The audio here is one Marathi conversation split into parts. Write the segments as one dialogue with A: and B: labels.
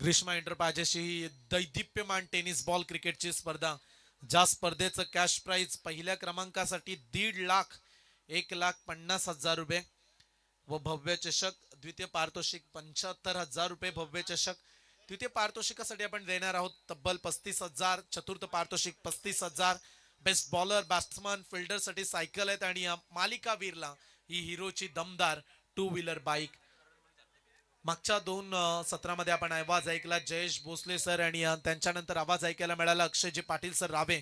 A: ग्रीष्मा एंटरप्राइजेस ही दैदिप्यमान टेनिस बॉल क्रिकेटची स्पर्धा, ज्या स्पर्धेचं कॅश प्राइज पहिल्या क्रमांकासाठी 1.5 लाख 1,50,000 रुपये व भव्य चषक, द्वितीय पारितोषिक 75,000 रुपये भव्य चषक. द्वितीय पारितोषिकासाठी आपण देणार आहोत तब्बल 35,000. चतुर्थ पारितोषिक 35,000. बेस्ट बॉलर, बॅट्समन, फिल्डरसाठी सायकल आहेत आणि मालिका वीरला ही हिरोची दमदार टू व्हीलर बाईक. मागच्या दोन सत्रामध्ये आपण आवाज ऐकला जयेश भोसले सर आणि त्यांच्यानंतर आवाज ऐकायला मिळाला अक्षयजी पाटील सर रावे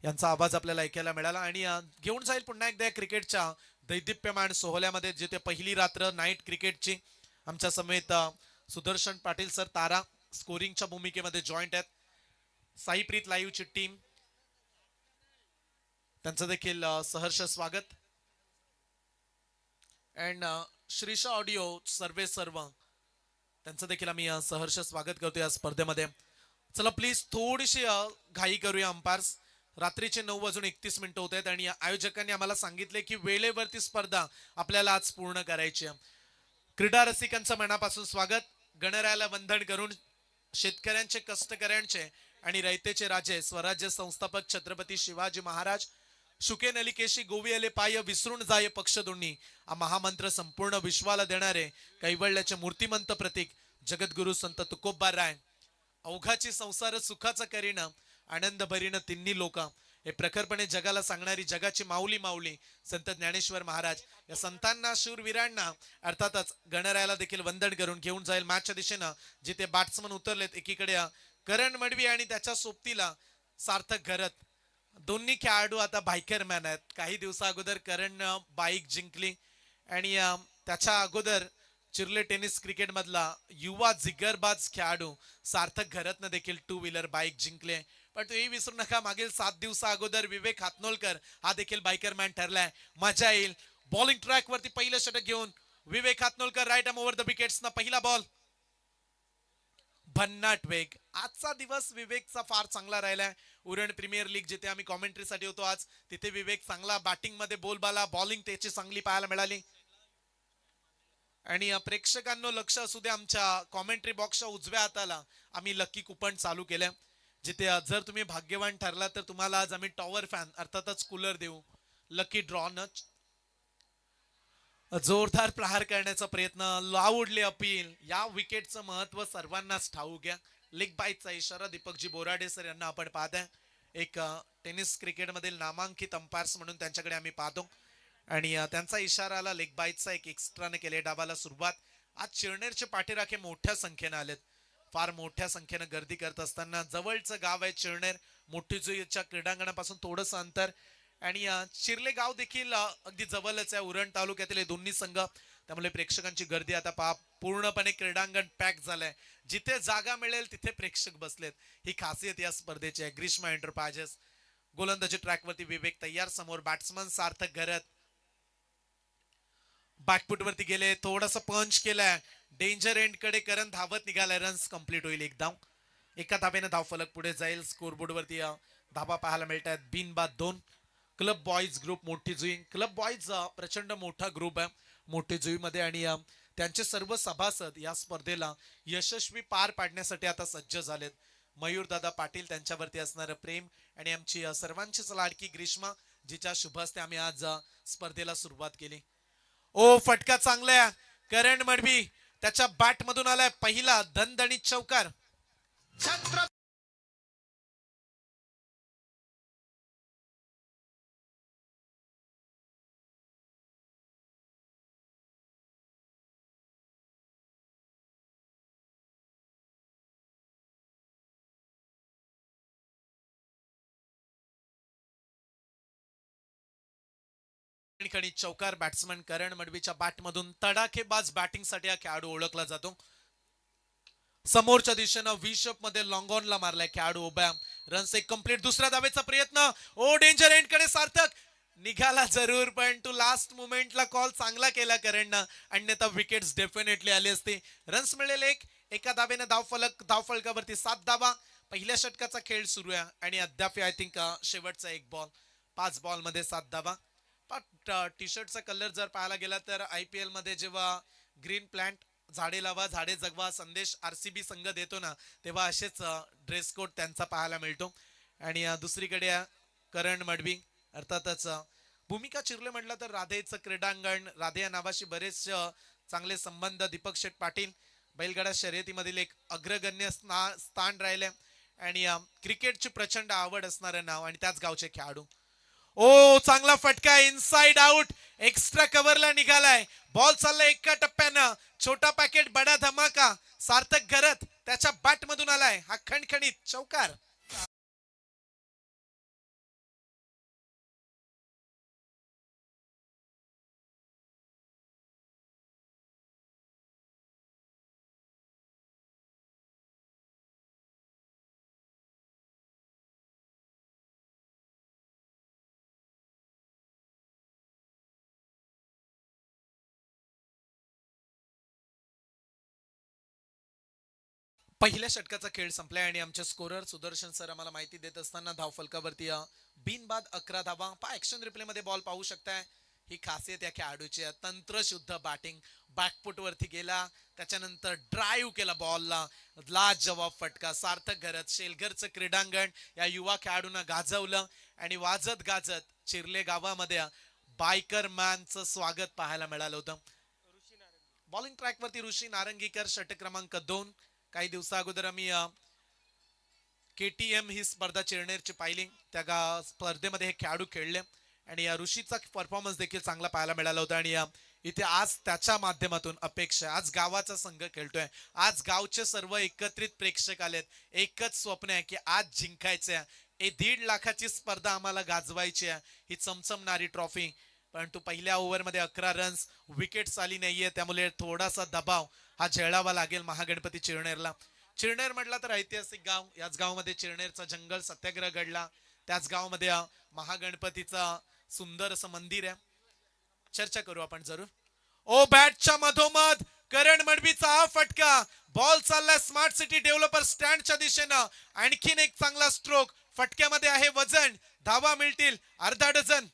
A: यांचा आवाज आपल्याला ऐकायला मिळाला. आणि घेऊन जाईल पुन्हा एकदा क्रिकेटच्या दैदिप्यमान सोहळ्यामध्ये, जिथे पहिली रात्र नाईट क्रिकेटची. आमच्या समेत सुदर्शन पाटील सर तारा स्कोरिंगच्या भूमिकेमध्ये जॉईंट आहेत. साईप्रीत लाईव्हची टीम, त्यांचं देखील सहर्ष स्वागत. अँड श्रीषा ऑडिओ सर्वे सर्व, त्यांचं देखील आम्ही सहर्ष स्वागत करतो या स्पर्धेमध्ये. चला प्लीज थोडीशी घाई करूया अंपायर्स. रात्रीचे 9:31 होत आहेत आणि आयोजकांनी आम्हाला सांगितले की वेळेवरती स्पर्धा आपल्याला आज पूर्ण करायची आहे. क्रीडा रसिकांचं मनापासून स्वागत. गणरायाला वंदन करून शेतकऱ्यांचे, कष्टकऱ्यांचे आणि रयतेचे राजे स्वराज्य संस्थापक छत्रपती शिवाजी महाराज शुके नलिकेशी गोवी आले पाय विसरून जाय पक्ष दोन्ही हा महामंत्र संपूर्ण विश्वाला देणारे कैवल्याचे मूर्तिमंत प्रतीक जगद्गुरु संत तुकोबा राय, अवघाची संसार सुखाचा करीन आनंद भरीन तिन्ही लोक, हे प्रखरपणे जगाला सांगणारी जगाची माऊली माऊली संत ज्ञानेश्वर महाराज, या संतांना, शूरवीरांना अर्थातच गणरायाला देखील वंदन करून घेऊन जाईल मॅचच्या दिशेनं. जिथे बॅट्समन उतरलेत, एकीकडे करण मडवी आणि त्याच्या सोबतीला सार्थक घरत, दोन्ही खेळाडू आता बायकर मॅन आहेत. काही दिवसा अगोदर करण बाईक जिंकली आणि त्याच्या अगोदर चिरले टेनिस क्रिकेट मधला युवा जिगरबाज खेळाडू सार्थक घरतनं देखील टू व्हीलर बाईक जिंकले. पण तुम्ही विसरू नका, मागील 7 दिवसा अगोदर विवेक हातनोलकर हा देखील बायकर मॅन ठरलाय. मजा येईल. बॉलिंग ट्रॅक वरती पहिलं षटक घेऊन Vivek Hatnolkar, right arm over the wickets ना पहिला बॉल. भन्नाट वेग. आजचा दिवस विवेकचा फार चांगला राहिलाय. उरण प्रीमियर लीग जिथे आम्ही कॉमेंट्रीसाठी होतो आज, तिथे विवेक चांगला बॅटिंग मध्ये बोलबाला, बॉलिंग त्याची चांगली पाहायला मिळाली. आणि प्रेक्षकांनो लक्ष असू दे, आमच्या कॉमेंट्री बॉक्सच्या उजव्या हाताला आम्ही लकी कुपन चालू केल्या, जिथे जर तुम्ही भाग्यवान ठरला तर तुम्हाला आज आम्ही टॉवर फॅन अर्थातच कूलर देऊ. लकी ड्रॉ न जोरदार प्रहार करण्याचा प्रयत्न, लाऊडली अपील. या विकेटचं महत्व सर्वांनाच ठाऊक घ्या. लेग बाईटचा इशारा दीपकजी बोराडे सर यांना आपण पाहताय. एक टेनिस क्रिकेटमधील नामांकित अंपायर्स म्हणून त्यांच्याकडे आम्ही पाहतो आणि त्यांचा इशारा आला लेग बाईटचा. एक एक्स्ट्राने केले डावाला सुरुवात. आज चिरनेरचे पाठीराखे मोठ्या संख्येने आलेत. फार मोठ्या संख्येने गर्दी करत असताना, जवळचं गाव आहे चिरनेर, मोठी जुईच्या क्रीडांगणापासून थोडंसं अंतर आणि चिरले गाव देखील अगदी जवळच आहे उरण तालुक्यातील हे दोन्ही संघ. त्यामुळे प्रेक्षकांची गर्दी आता पहा, पूर्णपणे क्रीडांगण पॅक झालंय. जिथे जागा मिळेल तिथे प्रेक्षक बसलेत. ही खासियत या स्पर्धेची आहे. ग्रीष्मा एंटरप्राइजेस गोलंदाजी ट्रॅकवरती विवेक तयार, समोर बॅट्समन सार्थक घरत बॅकफुट वरती गेले, थोडस पंच केलाय, डेंजर एंड कडे करण धावत निघालाय. रन्स कंप्लीट होईल. एक धाव, एका धावेने धाव फलक पुढे जाईल. स्कोरबोर्ड वरती धाबा पाहायला मिळत आहेत. बिनबाद 2. क्लब बॉईज ग्रुप मोठी जुई, क्लब बॉईज प्रचंड मोठा ग्रुप आहे मोठी जुई मध्ये आणि त्यांचे सर्व सभासद या स्पर्धेला यशस्वी पार पाडण्यासाठी आता सज्ज झालेत. मयूरदादा पाटील त्यांच्यावरती असणारं प्रेम आणि आमची सर्वांचीच लाडकी ग्रीष्मा, जिच्या शुभ हस्ते आम्ही आज स्पर्धेला सुरुवात केली. ओ फटका चांगला आहे. करण मडवी त्याच्या बॅट मधून आलाय पहिला दणदणीत चौकार. चौकार बॅट्समन करण मडवीच्या बॅट मधून. तडाखेबाज बॅटिंग साठी हा खेळाडू ओळखला जातो. समोरच्या दिशेनं विशप मध्ये लॉंग ऑन ला मारलाय खेळाडू उभ्या. रन्स एक कंप्लीट. दुसऱ्या धावेचा प्रयत्न. ओ डेंजर एंड कडे सार्थक निघाला जरूर, पण टू लास्ट मुमेंटला कॉल चांगला केला करणनं, अन्यथा विकेट्स डेफिनेटली आली असते. रन्स मिळेल एक. एका धावेने धाव फलकावरती 7 धावा. पहिल्या षटकाचा खेळ सुरू आहे आणि अद्याप आय थिंक शेवटचा एक बॉल. 5 बॉल मध्ये 7 धावा. टी शर्टचा कलर जर पाहायला गेला तर IPL मध्ये जेव्हा ग्रीन प्लांट झाडे लावा झाडे जगवा संदेश आरसीबी संघ देतो ना, तेव्हा असेच ड्रेस कोड त्यांचा पाहायला मिळतो. आणि दुसरीकडे करण मडवी अर्थातच भूमिका चिरले म्हटलं तर राधेचं क्रीडांगण, राधे या नावाशी बरेच चांगले संबंध. दीपक शेठ पाटील बैलगाडा शर्यतीमधील एक अग्रगण्य स्थान राहिले आणि क्रिकेटची प्रचंड आवड असणारं नाव आणि त्याच गावचे खेळाडू. ओ चांगला फटका इनसाइड आउट, एक्स्ट्रा कव्हरला निघालाय. बॉल चाललाय एका टप्प्यानं, छोटा पॅकेट बडा धमाका. सार्थक घरत त्याच्या बॅट मधून आलाय हा खणखणीत चौकार. पहिल्या षटकाचा खेळ संपलाय आणि आमचे स्कोरर सुदर्शन सर आम्हाला माहिती देत असताना धाव फलकावरती बिनबाद 11 धावा. पा ऍक्शन रिप्ले मध्ये बॉल पाहू शकताय. ही खासियत या खेळाडूची आहे. तंत्रशुद्ध बॅटिंग, बॅकफुट वरती गेला, त्याच्यानंतर ड्राईव्ह केला बॉलला, लाजवाब फटका. सार्थक घरत शेलघरचं क्रीडांगण या युवा खेळाडूंना गाजवलं आणि वाजत गाजत चिरले गावामध्ये बायकर मॅनचं स्वागत पाहायला मिळालं होतं. बॉलिंग ट्रॅक वरती ऋषी नारंगीकर षटक क्रमांक 2. काही दिवसा अगोदर आम्ही केटीएम ही स्पर्धा चिरनेरची पाहिली. त्या स्पर्धेमध्ये हे खेळाडू खेळले आणि या ऋषीचा परफॉर्मन्स देखील चांगला पाहायला मिळाला होता. आणि इथे आज त्याच्या माध्यमातून अपेक्षा, आज गावाचा संघ खेळतोय, आज गावचे सर्व एकत्रित प्रेक्षक आलेत. एकच स्वप्न आहे की आज जिंकायचं आहे. 1.5 लाखाची स्पर्धा आम्हाला गाजवायची आहे, ही चमचमणारी ट्रॉफी. परंतु पहिल्या ओव्हरमध्ये 11 रन्स, विकेट्स आली नाहीये, त्यामुळे थोडासा दबाव हा झेलावा लागेल महागणपती चिरनेरला. चिरनेर म्हटलं तर ऐतिहासिक गाव, याच गावामध्ये चिरनेरचा जंगल सत्याग्रह घडला, त्याच गावामध्ये महागणपतीचा सुंदर असं मंदिर आहे. चर्चा करू आपण जरूर. ओ बॅटच्या मधोमध करण मडवीचा हा फटका, बॉल चाललाय स्मार्ट सिटी डेव्हलपर स्टँडच्या दिशेनं. आणखीन एक चांगला स्ट्रोक, फटक्यामध्ये आहे वजन, धावा मिळतील अर्धा डझन.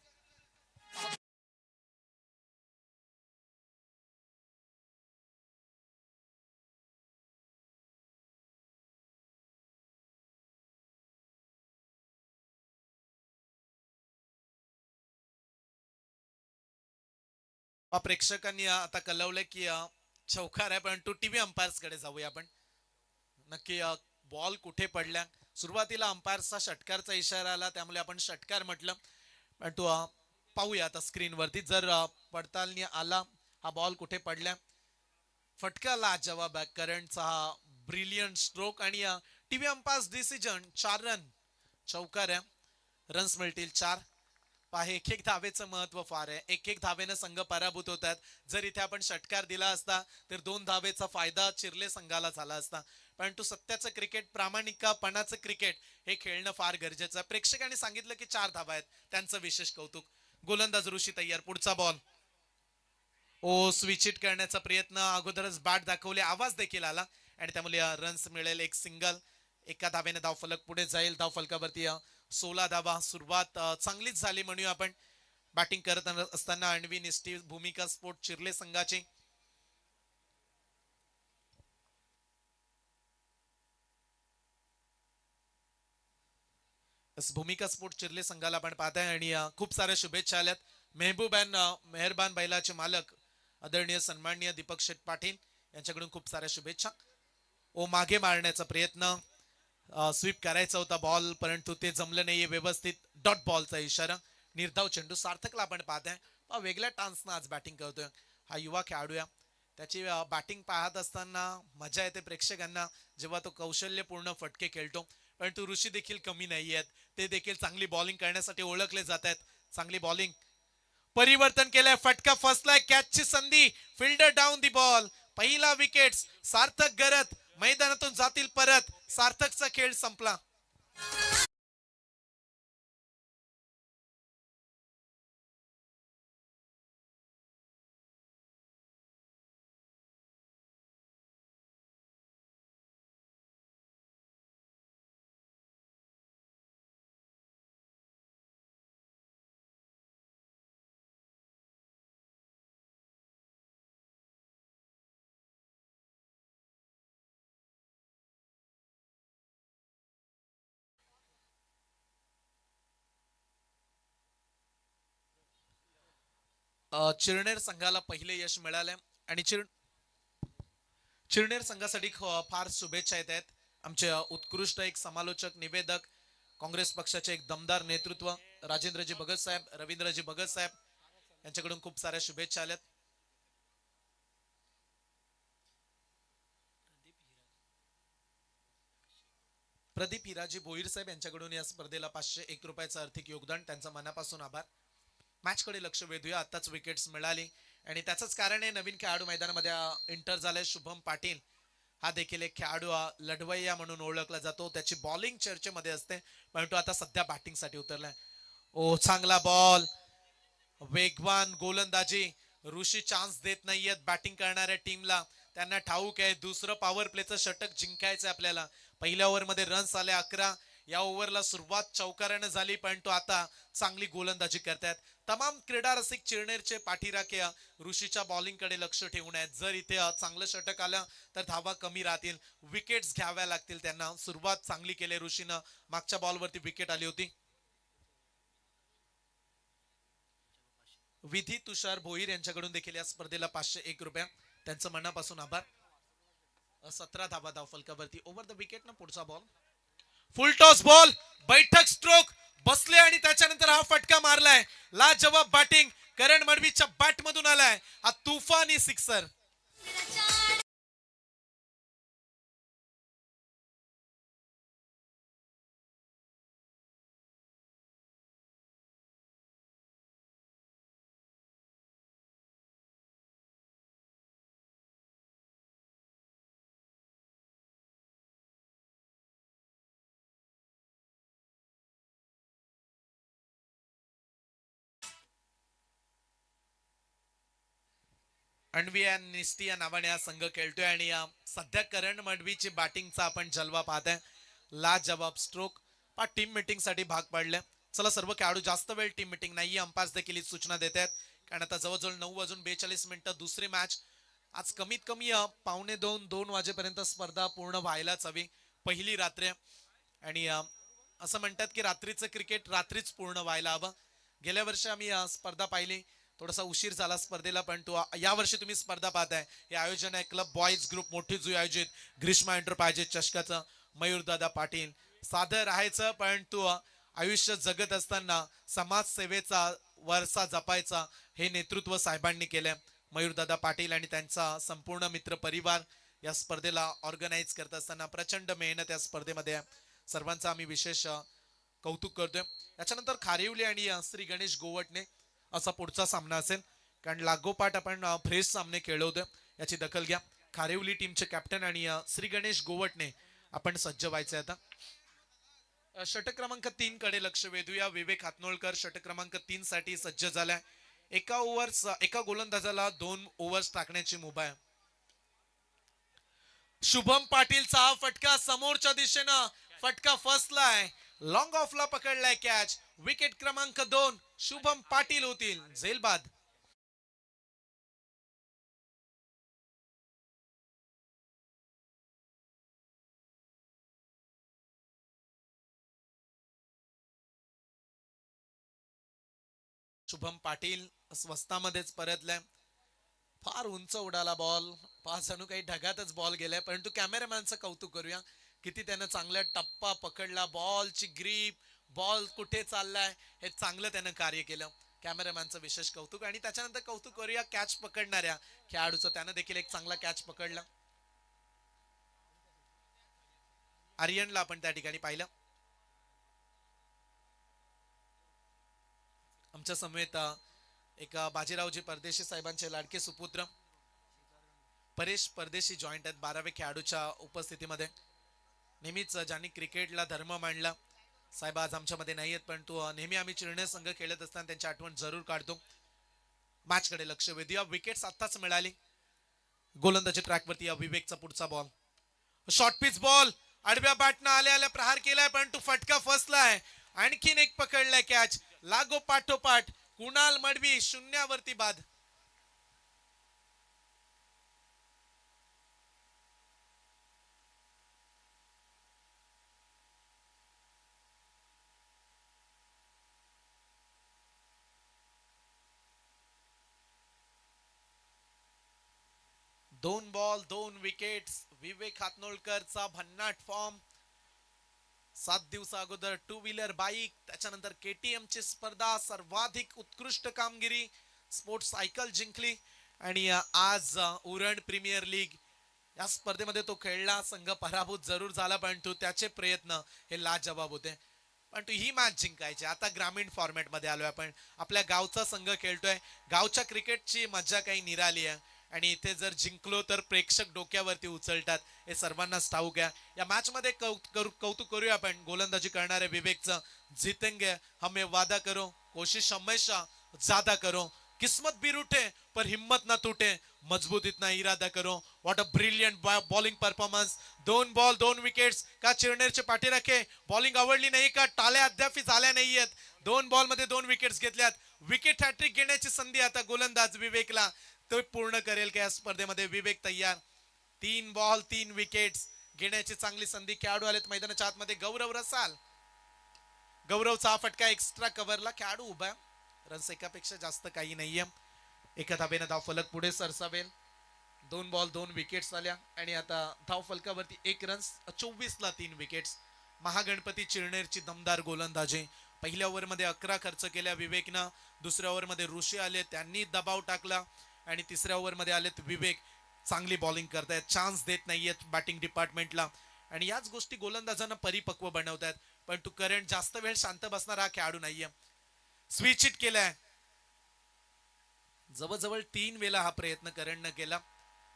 A: प्रेक्षकांनी आता कळवलंय की चौकार आहे, परंतु टीव्ही अंपायर्स कडे जाऊया आपण. नक्की बॉल कुठे पडल्या. सुरुवातीला अंपायरचा षटकारचा इशारा आला, त्यामुळे आपण षटकार म्हटलं. परंतु पाहूया आता स्क्रीनवरती जर पडताळणी आला हा बॉल कुठे पडल्या. फटकाला जवाब आहे करंटचा हा ब्रिलियंट स्ट्रोक आणि टीव्ही अंपायर्स डिसिजन 4 रन चौकार आहे. रन्स मिळतील 4. पाहे एक एक धावेचं महत्व फार आहे. एक एक धावेनं संघ पराभूत होतात. जर इथे आपण षटकार दिला असता तर 2 धावेचा फायदा चिरले संघाला झाला असता. परंतु सत्याचं क्रिकेट, प्रामाणिकपणाचं क्रिकेट हे खेळणं फार गरजेचं आहे. प्रेक्षकांनी सांगितलं की 4 धावा आहेत, त्यांचं विशेष कौतुक. गोलंदाज ऋषी तयार, पुढचा बॉल. ओ स्विच इट करण्याचा प्रयत्न, अगोदरच बॅट दाखवले, आवाज देखील आला आणि त्यामुळे रन्स मिळेल. एक सिंगल, एका धावेने धाव फलक पुढे जाईल. धाव फलकावरती 16 धावा. सुरुवात चांगलीच झाली म्हणूया आपण. बॅटिंग करत असताना अण्वी निष्ठी भूमिका स्पोर्ट चिरले संघाची. भूमिका स्पोर्ट चिरले संघाला आपण पाहताय आणि खूप साऱ्या शुभेच्छा आल्यात. मेहबूब अँड मेहरबान बैलाचे मालक आदरणीय सन्माननीय दीपक शेठ पाटील यांच्याकडून खूप साऱ्या शुभेच्छा. ओ मागे मारण्याचा प्रयत्न, स्वीप करायचा होता बॉल, परंतु ते जमलं नाहीये व्यवस्थित. डॉट बॉलचा इशारा, निर्धाव चेंडू. सार्थकला आपण पाहताय वेगळ्या टान्सनं आज बॅटिंग करतोय हा युवा खेळाडू. त्याची बॅटिंग पाहत असताना मजा येते प्रेक्षकांना जेव्हा तो कौशल्यपूर्ण फटके खेळतो. परंतु ऋषी देखील कमी नाही आहेत, ते देखील चांगली बॉलिंग करण्यासाठी ओळखले जात आहेत. चांगली बॉलिंग, परिवर्तन केलंय, फटका फसलाय, कॅचची संधी, फिल्डर डाऊन दी बॉल. पहिला विकेट. सार्थक गरत मैदानातून जातील परत. सार्थकचा खेळ संपला. चिरनेर संघाला पहिले यश मिळाले आणि चिरनेर संघासाठी फार शुभेच्छा येत आहेत. आमचे उत्कृष्ट एक समालोचक निवेदक, काँग्रेस पक्षाचे एक दमदार नेतृत्व राजेंद्रजी भगत साहेब, रवींद्रजी भगत साहेब यांच्याकडून खूप साऱ्या शुभेच्छा आल्यात. प्रदीप हिराजी भोईर साहेब यांच्याकडून या स्पर्धेला 501 रुपयाचं आर्थिक योगदान, त्यांचा मनापासून आभार. मॅच कडे लक्ष वेधूया. आताच विकेट्स मिळाली आणि त्याचंच कारण आहे नवीन खेळाडू मैदानामध्ये एंटर झालाय शुभम पाटील. हा देखील एक खेळाडू लढवय्या म्हणून ओळखला जातो. त्याची बॉलिंग चर्चेमध्ये असते परंतु आता सध्या बॅटिंग साठी उतरलाय. ओ चांगला बॉल, वेगवान गोलंदाजी. ऋषी चान्स देत नाहीयेत बॅटिंग करणाऱ्या टीमला. त्यांना ठाऊक आहे दुसरं पॉवर प्लेचं षटक जिंकायचं आपल्याला. पहिल्या ओव्हरमध्ये रन्स आले 11. या ओव्हरला सुरुवात चौकारानं झाली परंतु आता चांगली गोलंदाजी करतायत तमाम क्रीडा रसिक. चिरनेरचे पाठीराखे ऋषीच्या बॉलिंग कडे लक्ष ठेवून आहेत. जर इथे चांगलं षटक आलं तर धावा कमी राहतील, विकेट्स घ्याव्या लागतील त्यांना. सुरुवात चांगली केली ऋषीनं. मागच्या बॉलवरती विकेट आली होती. विधी तुषार भोईर यांच्याकडून देखील या स्पर्धेला 501 रुपया, त्यांचं मनापासून आभार. 17 धावा धाव फलकावरती. ओव्हर द विकेट ना पुढचा बॉल, फुल टॉस बॉल, बैठक स्ट्रोक बसले आणि त्याच्यानंतर हा फटका मारलाय. लाजवाब बॅटिंग करण मडवीच्या बॅट मधून आलाय हा तुफानी सिक्सर. अण्वी निस्ती या नावाने हा संघ खेळतोय आणि सध्या करण मडवीची बॅटिंगचा आपण जलवा पाहताय. लाजवाब स्ट्रोक. टीम मीटिंग साठी भाग पाडले. चला सर्व खेळाडू जास्त वेळ टीम मीटिंग नाही, अंपायर्स देखील ही सूचना देत आहेत कारण आता जवळजवळ 9:42 दुसरी मॅच. आज कमीत कमी 1:45-2 वाजेपर्यंत स्पर्धा पूर्ण व्हायलाच हवी. पहिली रात्र आणि असं म्हणतात की रात्रीचं क्रिकेट रात्रीच पूर्ण व्हायला हवं. गेल्या वर्षी आम्ही स्पर्धा पाहिली, थोडासा उशीर झाला स्पर्धेला पण तो या वर्षी तुम्ही स्पर्धा पाहताय. हे आयोजन आहे क्लब बॉयज ग्रुप मोठी जुई आयोजित ग्रीष्मा एंटरप्राइजेस चषकाचं. मयूरदादा पाटील. साधं राहायचं परंतु आयुष्य जगत असताना समाजसेवेचा वारसा जपायचा हे नेतृत्व साहेबांनी केलंय. मयूरदादा पाटील आणि त्यांचा संपूर्ण मित्र परिवार या स्पर्धेला ऑर्गनाईज करत असताना प्रचंड मेहनत या स्पर्धेमध्ये. सर्वांचा आम्ही विशेष कौतुक करतोय. याच्यानंतर खारिवली आणि श्री गणेश गोवटने असा पुढचा सामना असेल कारण लागोपाठ आपण फ्रेश सामने खेळलो होते. याची दखल घ्या. खारिवली टीमचे कॅप्टन आणि श्री गणेश गोवटने आपण सज्ज व्हायचे. आता षटक क्रमांक 3 कडे लक्ष वेधूया. विवेक हातनोळकर षटक क्रमांक 3 साठी सज्ज झालाय. एका गोलंदाजाला 2 ओव्हर्स टाकण्याची मुभा आहे. शुभम पाटीलचा हा फटका समोरच्या दिशेनं फटका फसलाय. लॉंग ऑफला पकडलाय कॅच. विकेट क्रमांक 2 शुभम पाटील होतील झेलबाद. शुभम पाटील स्वस्तामध्येच परतलाय. फार उंच उडाला बॉल, पाच जणू काही ढगातच बॉल गेलाय परंतु कॅमेरामॅनचं कौतुक करूया. किती त्यानं चांगला टप्पा पकडला, बॉलची ग्रीप, बॉल कुठे चाललाय हे चांगलं त्यानं कार्य केलं. कॅमेरामॅनचं विशेष कौतुक. आणि त्याच्यानंतर कौतुक करूया कॅच पकडणाऱ्या खेळाडूचं. त्यानं देखील एक चांगला कॅच पकडला. आर्यनला आपण त्या ठिकाणी पाहिलं. आमच्या समेत एक बाजीरावजी परदेशी साहेबांचे लाडके सुपुत्र परेश परदेशी जॉईंट आहेत 12वे खेळाडूच्या उपस्थितीमध्ये. नेहमीच ज्यांनी क्रिकेटला धर्म मांडला साहेब आज आमच्यामध्ये नाही आहेत परंतु नेहमी आम्ही चिरणे संघ खेळत असताना त्यांची आठवण जरूर काढतो. मॅच कडे लक्ष वेधूया. विकेट्स आताच मिळाली. गोलंदाजी ट्रॅकवरती या विवेकचा पुढचा बॉल, शॉर्ट पिच बॉल, आडव्या बॅटनं आल्या आल्या प्रहार केलाय परंतु फटका फसलाय. आणखीन एक पकडलाय कॅच. लागो पाठोपाठ कुणाल मडवी शून्यावरती बाद. 2 बॉल 2 विकेट्स. विवेक हातनोळकरचा भन्नाट फॉर्म. 7 दिवसा अगोदर टू व्हीलर बाईक, त्याच्यानंतर केटीएम ची स्पर्धा, सर्वाधिक उत्कृष्ट कामगिरी, स्पोर्ट्स सायकल जिंकली. आणि आज उरण प्रीमियर लीग या स्पर्धेमध्ये तो खेळला. संघ पराभूत जरूर झाला, पण तो त्याचे प्रयत्न हे लाजवाब होते. पण तू ही मॅच जिंकायची. आता ग्रामीण फॉर्मॅट मध्ये आलोय आपण. आपल्या गावचा संघ खेळतोय. गावच्या क्रिकेटची मजा काही निराली आहे. आणि इथे जर जिंकलो तर प्रेक्षक डोक्यावरती उचलतात, हे सर्वांनाच ठाऊक आहे. या मॅच मध्ये कौतुक करूया आपण गोलंदाजी करणारे विवेकचं. जीतेंगे हमें वादा करो, कोशिश हमेशा ज्यादा करो, किस्मत भी रूठे पर हिम्मत ना टूटे, मजबूत इतना इरादा करो. What a brilliant bowling performance. 2 ball 2 wickets. का चिरनेरचे पाठी राखे बॉलिंग आवडली नाही का? टाळ्या अद्याप झाल्या नाहीयेत. 2 बॉल मध्ये 2 विकेट्स घेतल्यात. विकेट हॅट्रिक घेण्याची संधी आता गोलंदाज विवेकला. तो पूर्ण करेल का या स्पर्धेमध्ये? विवेक तयार. 3 बॉल 3 विकेट्स घेण्याची चांगली संधी. खेळाडू आलेत मैदानाच्या आतमध्ये. गौरव रसाल. गौरवचा फटका एक्स्ट्रा कव्हरला. खेळाडू उभा. रन्स एकापेक्षा जास्त काही नाहीये. एका धाबेनं धाव फलक पुढे सरसावेल. 2 बॉल 2 विकेट्स आल्या आणि आता धाव फलकावरती 1 रन्स. 24 ला 3 विकेट्स. महागणपती चिरनेरची दमदार गोलंदाजी. पहिल्या ओव्हरमध्ये 11 खर्च केल्या विवेकनं. दुसऱ्या ओव्हरमध्ये ऋषी आले, त्यांनी दबाव टाकला. आणि तिसऱ्या ओव्हरमध्ये आलेत विवेक. चांगली बॉलिंग करतायत, चान्स देत नाहीयेत बॅटिंग डिपार्टमेंटला. आणि याच गोष्टी गोलंदाजांना परिपक्व बनवतात. पण तू करंट जास्त वेळ शांत बसणारा हा खेळाडू नाहीये. स्विच हिट केलाय. जवळजवळ 3 वेळा हा प्रयत्न करणनं केला.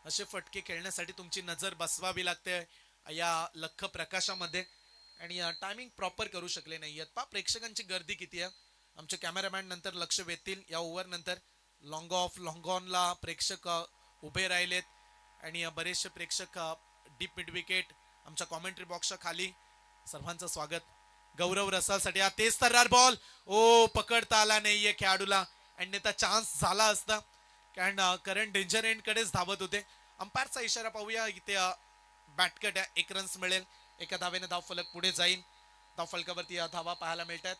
A: असे फटके खेळण्यासाठी तुमची नजर बसवावी लागते या लख प्रकाशामध्ये. आणि टायमिंग प्रॉपर करू शकले नाहीयेत. पा प्रेक्षकांची गर्दी किती आहे. आमचे कॅमेरामॅन नंतर लक्ष वेधतील या ओव्हर नंतर. लॉंग ऑफ लॉंग ऑनला प्रेक्षक उभे राहिलेत. आणि बरेचसे प्रेक्षक डीप मिड विकेट आमच्या कॉमेंट्री बॉक्सच्या खाली. सर्वांचं स्वागत. गौरव रसालसाठी हा तेज तर्रार बॉल. ओ, पकडता आला नाहीये खेळाडूला. अन्यथा चान्स झाला असता, कारण करंट डेंजर एंड कडेच धावत होते. अंपायरचा इशारा पाहूया. इथे बॅटकट आहे, 1 रन्स मिळेल. एका धावेने धाव फलक पुढे जाईल. धाव फलकावरती धावा पाहायला मिळतात.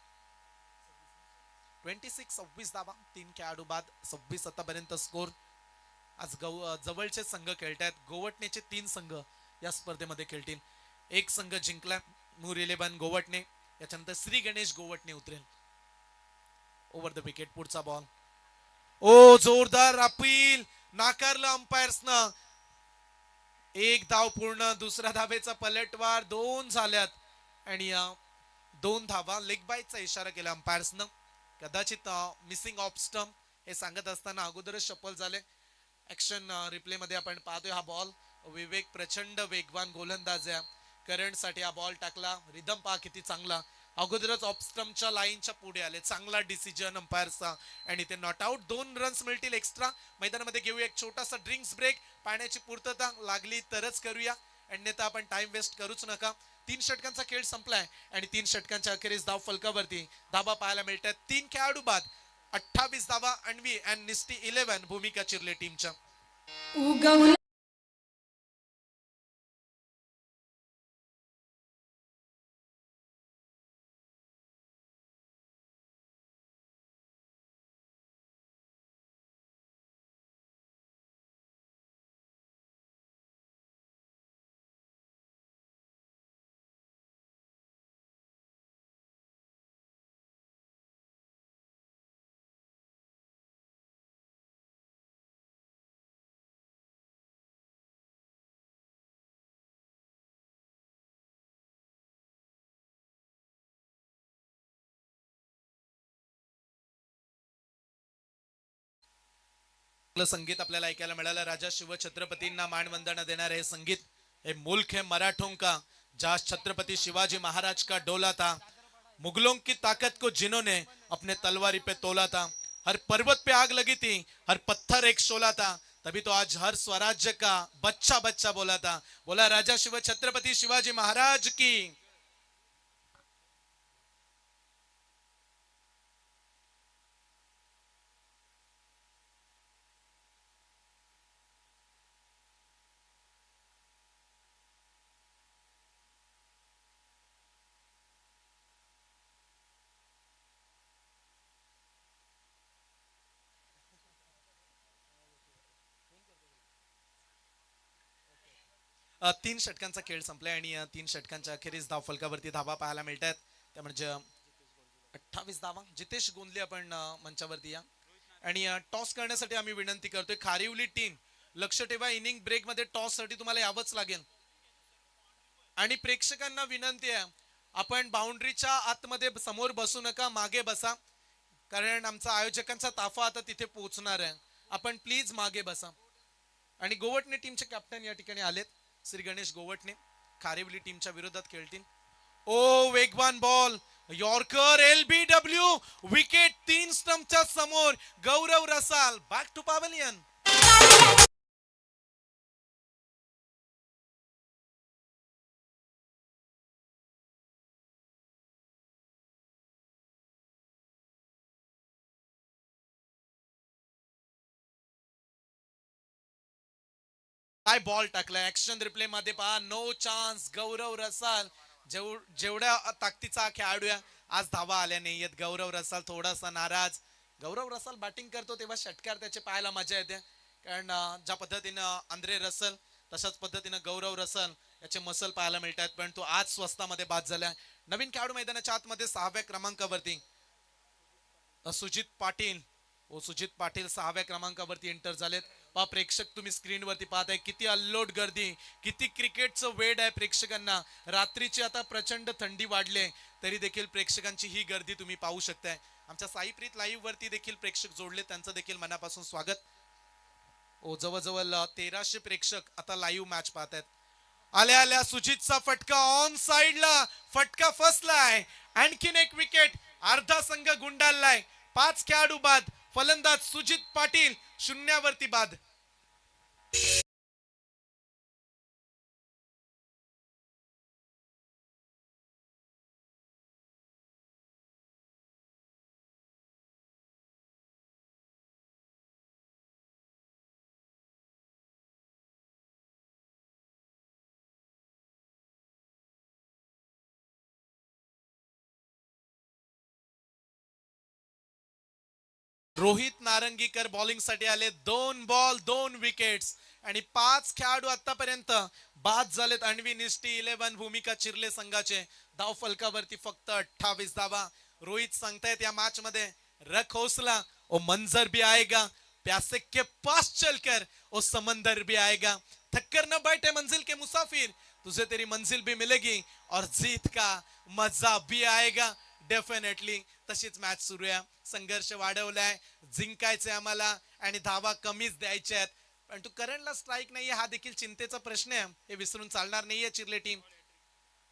A: 26 धावा. 3 खेळाडू बाद. 26 आतापर्यंत स्कोर. आज जवळचे संघ खेळतात. गोवटणेचे 3 संघ या स्पर्धेमध्ये खेळतील. एक संघ जिंकला, नूर 11 गोवटणे. याच्यानंतर श्री गणेश गोवटणे उतरेल. ओव्हर द विकेट पुढचा बॉल. ओ, जोरदार अपील नाकारलं अंपायर्सनं. 1 धाव पूर्ण. दुसऱ्या धावेचा पलटवार. 2 झाल्यात. आणि 2 धावा. लेग बाईटचा इशारा केला अंपायर्सनं. कदाचित मिसिंग ऑफ स्टंप हे सांगत असताना अगोदरच शफल झाले. ऍक्शन रिप्ले मध्ये आपण पाहतोय हा बॉल. विवेक प्रचंड वेगवान गोलंदाज आहे. करंट साठी हा बॉल टाकला. रिदम पहा किती चांगला. अगोदरच ऑफस्टमच्या लाईनच्या पुढे आले. चांगला डिसिजन अंपायरचा. आणि ते नॉट आउट. 2 रन्स मिळतील एक्स्ट्रा. मैदानामध्ये घेऊया एक छोटासा ड्रिंक्स ब्रेक. पाण्याची पूर्तता लागली तरच करूया, अन्यथा आपण टाइम वेस्ट करूच नका. 3 षटकांचा खेळ संपलाय आणि 3 षटकांच्या अखेरीस धाव फलकावरती धाबा पाहायला मिळतात. 3 खेळाडू बाद. 28 धावा अन्वी अँड निस्टी 11 भूमिका चिरले टीमच्या. संगीत आपल्याला ऐकायला मिळालं. राजा शिवछत्रपतींना मानवंदना देणारे हे संगीत. हे मुल्क है मराठों का, जहाँ छत्रपति शिवाजी महाराज का डोला था, मुगलों की ताकत को जिन्होंने अपने तलवारी पे तोला था, हर पर्वत पे आग लगी थी, हर पत्थर एक शोला था, तभी तो आज हर स्वराज्य का बच्चा बच्चा बोला था. बोला राजा शिव छत्रपति शिवाजी महाराज की. तीन षटकांचा खेळ संपलाय आणि 3 षटकांच्या अखेरीस धाव फलकावरती धावा पाहायला मिळतात. त्या म्हणजे 28 धावा. जितेश गोंदले आपण मंचावरती या. आणि टॉस करण्यासाठी आम्ही विनंती करतोय खारिवली टीम, लक्ष ठेवा इनिंग ब्रेक मध्ये टॉस साठी तुम्हाला यावंच लागेल. आणि प्रेक्षकांना विनंती आहे, आपण बाउंड्रीच्या आतमध्ये समोर बसू नका, मागे बसा, कारण आमचा आयोजकांचा ताफा आता तिथे पोहोचणार आहे. आपण प्लीज मागे बसा. आणि गोवटणे टीमचे कॅप्टन या ठिकाणी आलेत, श्री गणेश गोवटणे, खारिवली टीमच्या विरोधात खेळतील. ओ वेगवान बॉल, यॉर्कर, LBW, विकेट 3 स्टंपच्या समोर. गौरव रसाल बॅक टू पॅव्हेलियन. काय बॉल टाकलाय, ऍक्शन रिप्ले मध्ये पहा, नो चान्स. गौरव रसाल जेवढ्या ताकदीचा खेळाडू आहे, आज धावा आल्या नाहीयेत. गौरव रसाल थोडासा नाराज. गौरव रसाल बॅटिंग करतो तेव्हा षटकार त्याचे पाहायला मजा येते, कारण ज्या पद्धतीनं आंद्रे रसल, तशाच पद्धतीनं गौरव रसल याचे मसल पाहायला मिळतात. पण तो आज स्वस्तामध्ये बाद झालाय. नवीन खेळाडू मैदानाच्या आतमध्ये 6व्या क्रमांकावरती सुजित पाटील. सुजित पाटील 6व्या क्रमांकावरती एंटर झालेत. पहा प्रेक्षक, तुम्ही स्क्रीनवरती पाहताय किती अल्लोट गर्दी, किती क्रिकेटचं वेड आहे प्रेक्षकांना. रात्रीची आता प्रचंड थंडी वाढले तरी देखील प्रेक्षकांची ही गर्दी तुम्ही पाहू शकताय. आमच्या साईप्रीत लाईव्ह वरती देखील प्रेक्षक जोडले, त्यांचं देखील मनापासून स्वागत. जवळजवळ 1300 प्रेक्षक आता लाईव्ह मॅच पाहतायत. आल्या आल्या सुजितचा फटका ऑन साइडला, फटका फसलाय. आणखीन एक विकेट, अर्धा संघ गुंडाळलाय. 5 खेळाडू बाद. फलंदाज सुजित पाटील शून्यावरती बाद. रोहित नारंगीकर बॉलिंग साठी आले. 2 बॉल 2 विकेट्स आणि 5 खेळाडू आतापर्यंत बाद झालेत. अन्वी निष्ठी 11, भूमिका चिरले संघाचे. धाव फलकावरती फक्त 28 धावा. रोहित सांगतायत या मॅच मध्ये रख हौसला ओ मंजर भी आएगा, प्यासे के पास चलकर ओ समंदर भी आएगा, थककर न बैठे मंजिल के मुसाफिर, तुझे तेरी मंजिल भी मिलेगी और जीत का मजा भी आएगा. डेफिनेटली तशीच मॅच सुरू आहे. संघर्ष वाढवलाय, जिंकायचंय आम्हाला आणि धावा कमीच द्यायच्या आहेत. पण तू करंटला स्ट्राईक नाहीये, हा देखील चिंतेचा प्रश्न आहे, हे विसरून चालणार नाहीये चिरले टीम.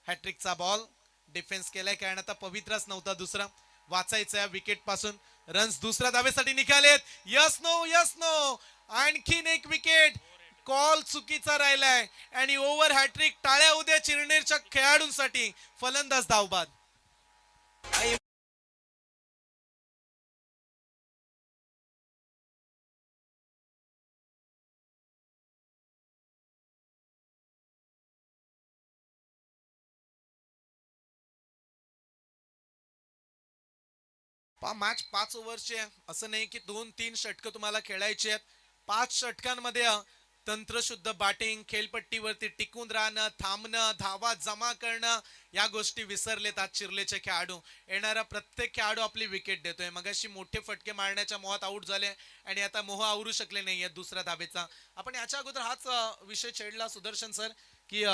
A: हॅट्रिकचा बॉल डिफेन्स केलाय, कारण आता पवित्रच नव्हता दुसरा. वाचायचं विकेट पासून. रन्स दुसऱ्या धावेसाठी निघालेत. Yes no yes no. आणखीन एक विकेट. कॉल चुकीचा राहिलाय आणि ओव्हर हॅट्रिक. टाळ्या उद्या चिरनेरच्या खेळाडूंसाठी. फलंदाज धावबाद. मॅच 5 ओव्हरची आहे, असं नाही की 2-3 षटकं तुम्हाला खेळायची आहेत. 5 षटकांमध्ये तंत्रशुद्ध बॅटिंग, खेळपट्टीवरती टिकून राहणं, थांबणं, धावा जमा करणं, या गोष्टी विसरलेत आज चिरलेचे खेळाडू. येणारा प्रत्येक खेळाडू आपली विकेट देतोय. मगाशी मोठे फटके मारण्याच्या मोहात आउट झाले आणि आता मोह आवरू शकले नाहीये दुसऱ्या धावेचा. आपण याच्या अगोदर हाच विषय छेडला सुदर्शन सर, की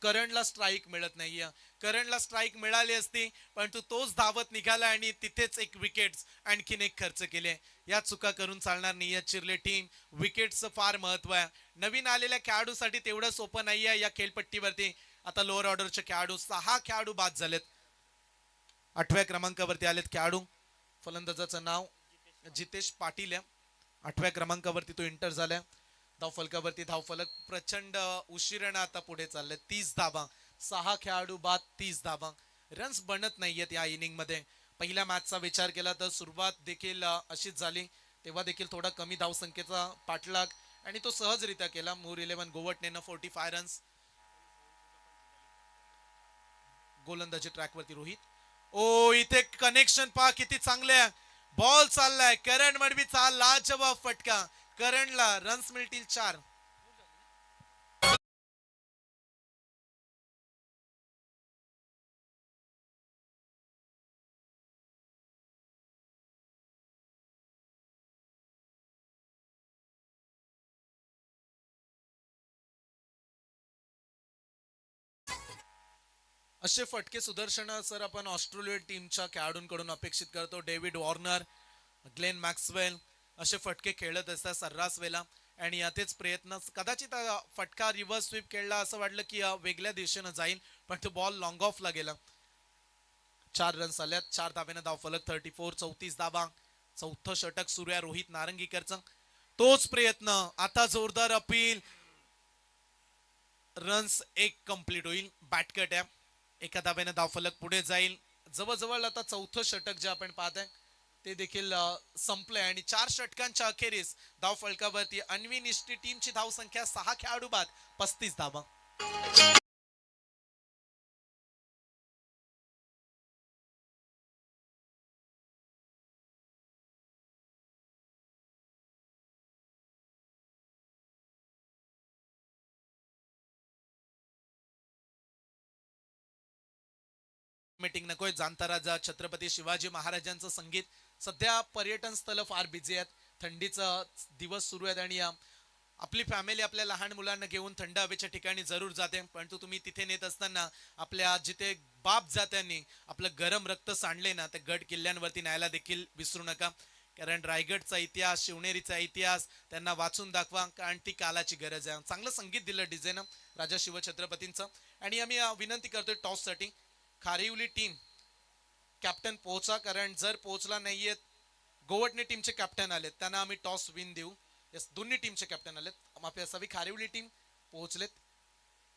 A: करंटला स्ट्राईक मिळत नाहीये. करंटला स्ट्राईक मिळाली असती, परंतु तोच धावत निघाला आणि तिथेच एक विकेट आणखीन एक खर्च केले. या चुका करून चालणार नाहीये चिरले टीम. विकेटचं फार महत्व आहे. नवीन आलेल्या खेळाडूसाठी तेवढं सोपं नाहीये या खेळपट्टीवरती. आता लोअर ऑर्डरचे खेळाडू, 6 खेळाडू बाद झालेत. 8व्या क्रमांकावरती आलेत खेळाडू. फलंदाजाचं नाव जितेश पाटील आहे. 8व्या क्रमांकावरती तो एंटर झालाय. धाव फलकावरती धाव फलक प्रचंड उशिरानं आता पुढे चालले. 30 धावा. 6 खेळाडू बाद, 30 धावा. रन्स बनत नाहीयेत या इनिंग मध्ये. पहिल्या मॅचचा विचार केला तर सुरुवात देखील अशीच झाली, तेव्हा देखील थोडा कमी धावसंख्येचा पाठलाग आणि तो सहजरित्या केला. मूर 11 गोवटनेनं 45 रन्स. गोलंदाजी ट्रॅकवरती रोहित. इथे कनेक्शन पहा किती चांगले. बॉल चाललाय, करण मडवीचा लाजवाब फटका. करणला रन्स मिळतील 4. असे फटके सुदर्शन सर आपण ऑस्ट्रेलिया टीमच्या खेळाडूंकडून अपेक्षित करतो. डेव्हिड वॉर्नर, ग्लेन मॅक्सवेल असे फटके खेळत असतात सर्रास वेळा. आणि यातच प्रयत्न कदाचित फटका रिव्हर्स स्वीप खेळला असं वाटलं की वेगळ्या दिशेनं जाईल, पण तो बॉल लॉंग ऑफला गेला. 4 रन्स आल्यात, 4 धाब्यानं धाव फलक 34, 34 धाबा. चौथं षटक सुरू आहे रोहित नारंगीकरचं. तोच प्रयत्न, आता जोरदार अपील, रन्स 1 कंप्लीट होईल. बॅटकट आहे, एका धाब्यानं धाव फलक पुढे जाईल. जवळजवळ आता चौथं षटक जे आपण पाहत आहे ते देखील संपलंय. आणि 4 षटकांच्या अखेरीस धाव फलकावरती अन्वी निष्ठी टीमची धाव संख्या 6 खेळाडू बाद 35 धावा. मीटिंग नकोय, जाणता राजा छत्रपती शिवाजी महाराजांचं संगीत. सध्या पर्यटन स्थळ फार बिझी आहेत, थंडीचा दिवस सुरू आहेत आणि आपली फॅमिली आपल्या लहान मुलांना घेऊन थंड हवेच्या ठिकाणी जरूर जाते. परंतु तुम्ही तिथे नेत असताना आपल्या जिथे बाप जात्यांनी आपलं गरम रक्त सांडले ना, ते गड किल्ल्यांवरती न्यायला देखील विसरू नका. कारण रायगडचा इतिहास, शिवनेरीचा इतिहास त्यांना वाचून दाखवा, कारण ती कालाची गरज आहे. चांगलं संगीत दिलं डीजेनं राजा शिवछत्रपतींचं. आणि आम्ही विनंती करतोय टॉससाठी खारिवली टीम कॅप्टन पोहोचा, कारण जर पोहोचला नाहीये, गोवटणे टीमचे कॅप्टन आलेत त्यांना आम्ही टॉस विन देऊ. यस, दोन्ही टीमचे कॅप्टन आलेत, माफी असावी, खारिवली टीम पोहोचलेत.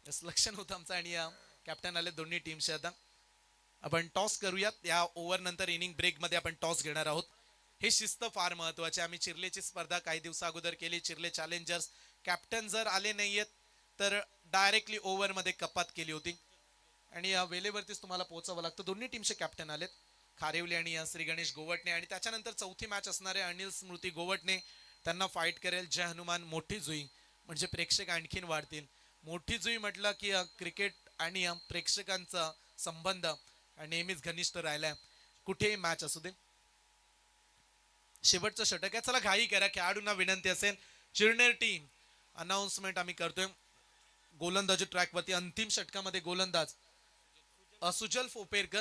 A: यस, लक्ष नव्हतं आमचं. आणि कॅप्टन आले दोन्ही टीमचे. आता आपण टॉस करूयात. या ओव्हर नंतर इनिंग ब्रेक मध्ये आपण टॉस घेणार आहोत. हे शिस्त फार महत्वाची. आम्ही चिर्लेची स्पर्धा काही दिवसा अगोदर केली. चिर्ले चॅलेंजर्स कॅप्टन जर आले नाहीयेत तर डायरेक्टली ओव्हर मध्ये कपात केली होती. आणि या वेळेवरतीच तुम्हाला पोहोचावं लागतं. दोन्ही टीमचे कॅप्टन आलेत, खारिवली आणि श्री गणेश गोवटणे. आणि त्याच्यानंतर चौथी मॅच असणारे अनिल स्मृती गोवटणे, त्यांना फाईट करेल जय हनुमान मोठी जुई. म्हणजे प्रेक्षक आणखीन वाढतील. मोठी जुई म्हटलं की क्रिकेट आणि प्रेक्षकांचा संबंध नेहमीच घनिष्ठ राहिलाय, कुठेही मॅच असू दे. शेवटचं षटक आहे, चला घाई करा. खेळाडूंना विनंती असेल, चिरनेर टीम अनाउन्समेंट आम्ही करतोय. गोलंदाजी ट्रॅकवरती अंतिम षटकामध्ये गोलंदाज सुजल फोपेरकर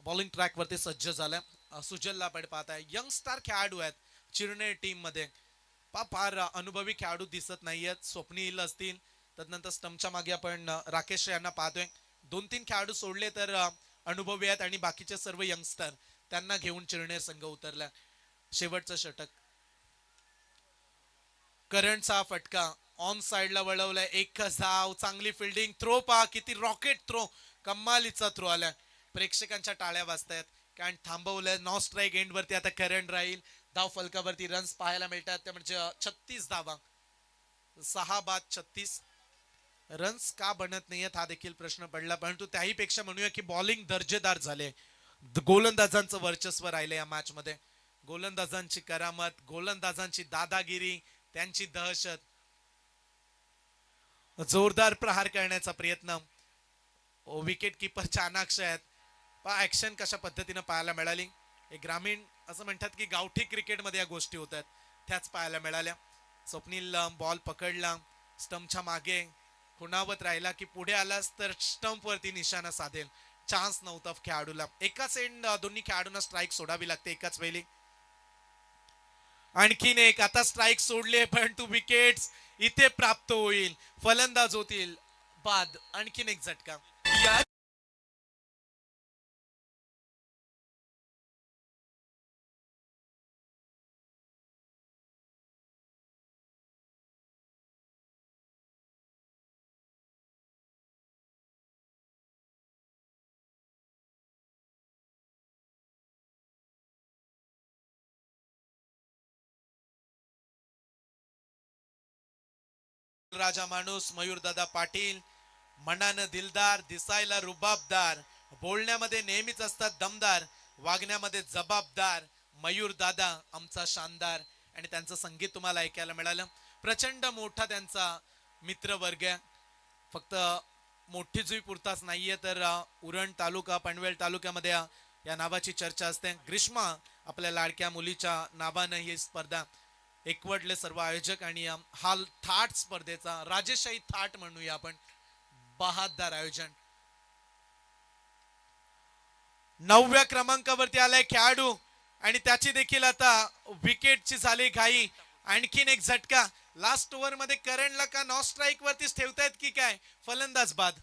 A: बॉलिंग ट्रॅक वरती सज्ज झालाय. सुजलला आपण पाहताय, यंग स्टार खेळाडू आहेत चिरनेर टीम मध्ये. फार अनुभवी खेळाडू दिसत नाहीयेत. स्वप्नील असतील, त्यानंतर स्टंपच्या मागे आपण राकेश यांना पाहतोय. 2-3 खेळाडू सोडले तर अनुभवी आहेत आणि बाकीचे सर्व यंगस्टर त्यांना घेऊन चिरनेर संघ उतरला. शेवटचं षटक, करंटचा फटका ऑन साइडला वळवलाय. एक धाव, चांगली फिल्डिंग, थ्रो पहा किती रॉकेट थ्रो, कमालीचा थ्रो आलाय. प्रेक्षकांच्या टाळ्या वाजतायत कारण थांबवलंय. नॉ स्ट्राईक एंड वरती आता करंट राहील. धाव फलकावरती रन्स पाहायला मिळतात, ते म्हणजे 36 धावा. 6 बाद 36. रन्स का बनत नाहीयेत हा देखील प्रश्न पडला, परंतु त्याही पेक्षा म्हणूया की बॉलिंग दर्जेदार झाले. गोलंदाजांचं वर्चस्व राहिलं या मॅच मध्ये. गोलंदाजांची करामत, गोलंदाजांची दादागिरी, त्यांची दहशत. जोरदार प्रहार करण्याचा प्रयत्न. विकेट किपर चाणाक्ष आहेत. ऍक्शन कशा पद्धतीने पाहायला मिळाली. एक ग्रामीण असं म्हणतात की गावठी क्रिकेटमध्ये या गोष्टी होतात, त्याच पाहायला मिळाल्या. स्वप्नील बॉल पकडला, स्टंपच्या मागे खुणावत राहिला की पुढे आलास तर स्टंप वरती निशाणा साधेल. चान्स नव्हता खेळाडूला. एकाच एंड दोन्ही खेळाडूंना स्ट्राईक सोडावी लागते एकाच वेळी. आणखीन एक, आता स्ट्राईक सोडले परंतु विकेट्स इथे प्राप्त होईल, फलंदाज होतील बाद. आणखीन एक झटका. राजा माणूस मयूरदादा पाटील, मनानं दिलदार, दिसायला रुबाबदार, बोलण्यामध्ये नेहमीच असतात दमदार, वागण्यामध्ये जबाबदार. मयूर दादा आमचा शानदार. आणि त्यांचं संगीत तुम्हाला ऐकायला मिळालं. प्रचंड मोठा त्यांचा मित्रवर्ग. फक्त मोठी जुई पुरताच नाहीये तर उरण तालुका, पनवेल तालुक्यामध्ये या नावाची चर्चा असते. ग्रीष्मा आपल्या लाडक्या मुलीच्या नावानं ही स्पर्धा एकवटले सर्व आयोजक. आणि हा थाट स्पर्धेचा राजेशाही थाट म्हणूया आपण, बहाददार आयोजन. 9व्या क्रमांकावरती आलाय खेळाडू आणि त्याची देखील आता विकेटची झाली घाई. आणखीन एक झटका. लास्ट ओव्हर मध्ये करणला का नॉन स्ट्राईक वरतीच ठेवतायत की काय? फलंदाज बाद.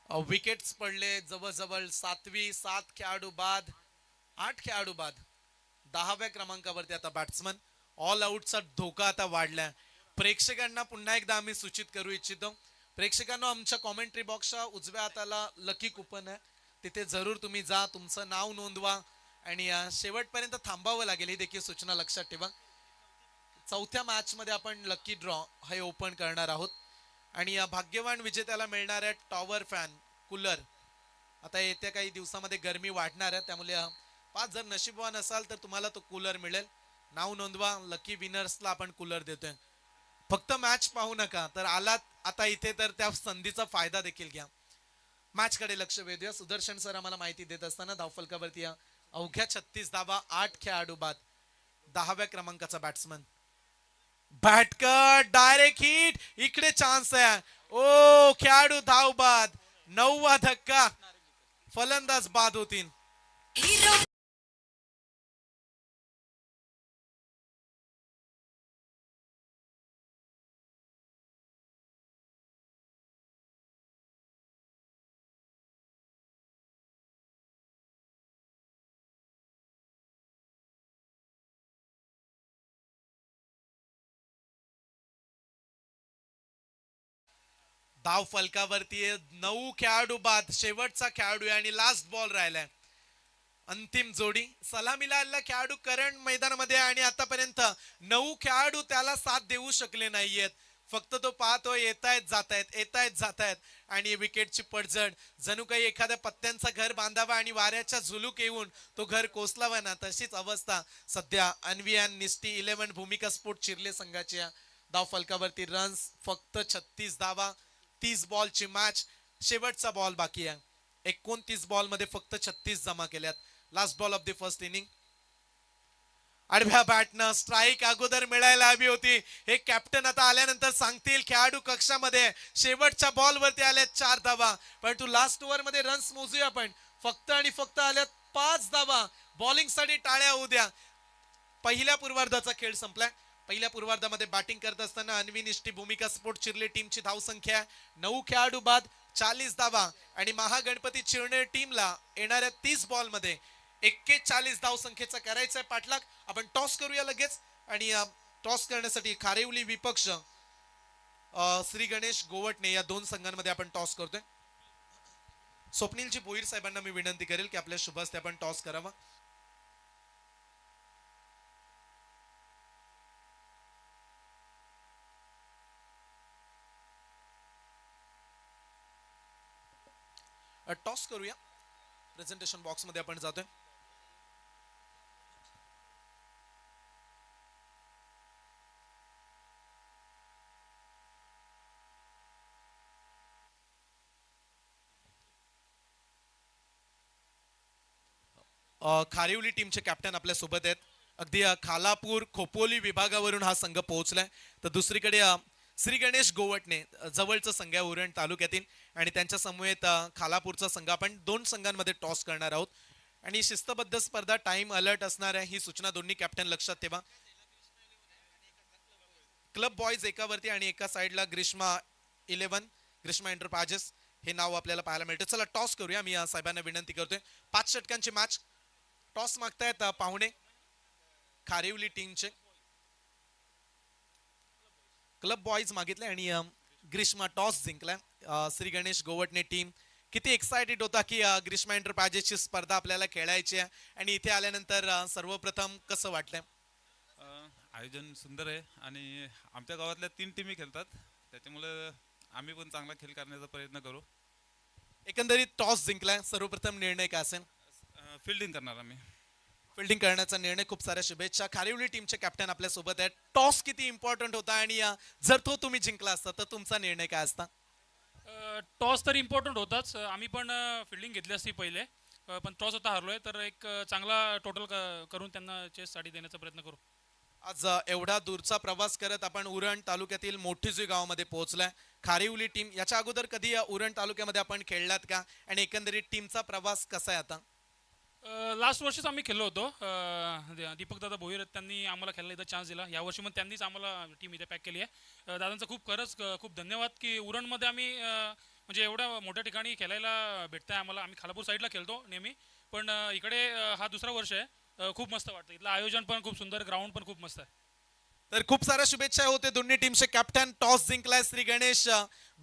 A: विकेट्स पडले जवळजवळ 7 खेळाडू बाद, 8 खेळाडू बाद. 10व्या क्रमांकावरती आता बॅट्समन. ऑल आउटचा धोका आता वाढलाय. प्रेक्षकांना पुन्हा एकदा आम्ही सूचित करू इच्छितो, प्रेक्षकांना आमच्या कॉमेंट्री बॉक्सच्या उजव्या हाताला लकी कुपन आहे, तिथे जरूर तुम्ही जा, तुमचं नाव नोंदवा आणि शेवटपर्यंत थांबावं लागेल ही देखील सूचना लक्षात ठेवा. चौथ्या मॅच मध्ये आपण लकी ड्रॉ हे ओपन करणार आहोत आणि या भाग्यवान विजेत्याला मिळणार आहे टॉवर फॅन कूलर. आता येत्या काही दिवसामध्ये गरमी वाढणार आहे, त्यामुळे 5 जर नशीबवान असाल तर तुम्हाला तो कूलर मिळेल. नाव नोंदवा, लकी विनर्सला आपण कूलर देतोय. फक्त मॅच पाहू नका, तर आलात आता इथे तर त्या संधीचा फायदा देखील घ्या. मॅच कडे लक्ष वेधूया. सुदर्शन सर आम्हाला माहिती देत असताना धावफलकावरती अवघ्या 36 धावा, 8 खेळाडू बाद. 10व्या क्रमांकाचा बॅट्समन. बॅटकट डायरेक्ट हिट. इकडे चान्स आहे. ओ खेळाडू धाव बाद. 9वा धक्का. फलंदाज बाद होतील. धाव फलकावरती 9 खेळाडू बाद. शेवटचा खेळाडू आणि लास्ट बॉल राहिलाय. अंतिम जोडी. सलामीला आलेला खेळाडू करण मैदानामध्ये आणि आतापर्यंत 9 खेळाडू त्याला साथ देऊ शकले नाहीयेत. फक्त तो पाहतोय येतायत जातायत आणि विकेटची पडझड. जणू काही एखाद्या पत्त्यांचा घर बांधावा आणि वाऱ्याच्या झुलूक येऊन तो घर कोसलावा ना, तशीच अवस्था सध्या अन्वियान निस्टी 11 भूमिका स्पोर्ट चिरले संघाची. धाव फलकावरती रन्स फक्त 36 धावा. 30 बॉलची मॅच. शेवटचा बॉल बाकी आहे. 29 बॉल मध्ये फक्त 36 जमा केल्यात. Last ball of the first inning. आडव्या बॅटनं स्ट्राईक अगोदर मिळायला हवी होती, हे कॅप्टन आता आल्यानंतर सांगतील. खेळाडू कक्षामध्ये शेवटच्या बॉल वरती आल्यात 4 धावा, परंतु लास्ट ओव्हर मध्ये रन्स मोजूया आपण. फक्त आणि फक्त आल्यात 5 धावा. बॉलिंग साठी टाळ्या होऊ द्या. पहिल्या पूर्वार्धाचा खेळ संपलाय. पहिल्या पूर्वार्धामध्ये बॅटिंग करत असताना अन्वी निष्ठी भूमिका स्पोर्ट चिरले टीमची धावसंख्या 9 खेळाडू बाद, 40 धावा आणि महागणपती चिरणे टीमला येणाऱ्या 30 बॉल मध्ये 41 धाव संख्येचा करायचा आहे पाठलाग. आपण टॉस करूया लगेच आणि टॉस करण्यासाठी खारेवली विपक्ष श्री गणेश गोवटणे या 2 संघांमध्ये आपण टॉस करतोय. स्वप्नीलजी भोईर साहेबांना मी विनंती करेल की आपल्या शुभ हस्ते आपण टॉस करावा. टॉस करूया. प्रेझेंटेशन बॉक्स मध्ये आपण जातोय. खारिवली टीमचे कॅप्टन आपल्या सोबत आहेत. अगदी खालापूर खोपोली विभागावरून हा संघ पोहोचलाय. तर दुसरीकडे श्री गणेश गोवटणे जवळचा संघ आहे उरण तालुक्यातील आणि त्यांच्या समवेत खालापूरचा संघ. आपण 2 संघांमध्ये टॉस करणार आहोत आणि शिस्तबद्ध स्पर्धा, टाइम अलर्ट असणार आहे, ही सूचना दोन्ही कॅप्टन लक्षात ठेवा. क्लब बॉयज एकावरती आणि एका साइडला ग्रीष्मा 11 ग्रीष्मा एंटरप्राइजेस हे नाव आपल्याला पाहायला मिळतं. चला टॉस करूया. मी साहेबांना विनंती करतोय. 5 षटकांची मॅच. टॉस मागतायत पाहुणे खारेवली टीमचे. क्लब बॉयज मागितले आणि ग्रीष्मा टॉस जिंकलाय. श्री गणेश गोवटणे टीम किती एक्साइटेड होता की ग्रीष्मा एंटरप्राइजेसची स्पर्धा आपल्याला खेळायची आहे आणि इथे आल्यानंतर सर्वप्रथम कसं वाटलंय?
B: आयोजन सुंदर आहे आणि आमच्या गावातल्या 3 टीमी खेळतात, त्याच्यामुळे आम्ही पण चांगला खेळ करण्याचा प्रयत्न करू.
A: एकंदरीत टॉस जिंकलाय, सर्वप्रथम निर्णय काय असेल?
B: फिल्डिंग करणार आम्ही.
A: फिल्डिंग करण्याचा निर्णय. खूप साऱ्या शुभेच्छा. खारिवली टीमचे कॅप्टन आपल्या सोबत आहेत. टॉस किती इम्पॉर्टंट होता आणि जर तो तुम्ही जिंकला असता तर तुमचा निर्णय काय असता?
C: टॉस तर इम्पॉर्टंट होताच. आम्ही पण फिल्डिंग घेतली असती पहिले, पण टॉस होता हारलोय, तर एक चांगला टोटल करून त्यांना चेससाठी देण्याचा प्रयत्न करू.
A: आज एवढा दूरचा प्रवास करत आपण उरण तालुक्यातील मोठीजुई गावामध्ये पोहोचलाय. खारिवली टीम याच्या अगोदर कधी या उरण तालुक्यामध्ये आपण खेळलात का आणि एकंदरीत टीमचा प्रवास कसा आहे आता?
C: लास्ट वर्षीच आम्ही खेळलो होतो. दीपक दादा भोईर त्यांनी आम्हाला खेळायला इथं चान्स दिला. यावर्षी मग त्यांनीच आम्हाला टीम इथे पॅक केली आहे. दादांचं खूप खरंच खूप धन्यवाद की उरणमध्ये आम्ही म्हणजे एवढ्या मोठ्या ठिकाणी खेळायला भेटतं आहे आम्हाला. आम्ही खालापूर साईडला खेळतो नेहमी, पण इकडे हा दुसरा वर्ष आहे. खूप मस्त वाटतं. इथलं आयोजन पण खूप सुंदर, ग्राउंड पण खूप मस्त आहे.
A: तर खूप साऱ्या शुभेच्छा होते दोन्ही टीमचे कॅप्टन. टॉस जिंकलाय श्री गणेश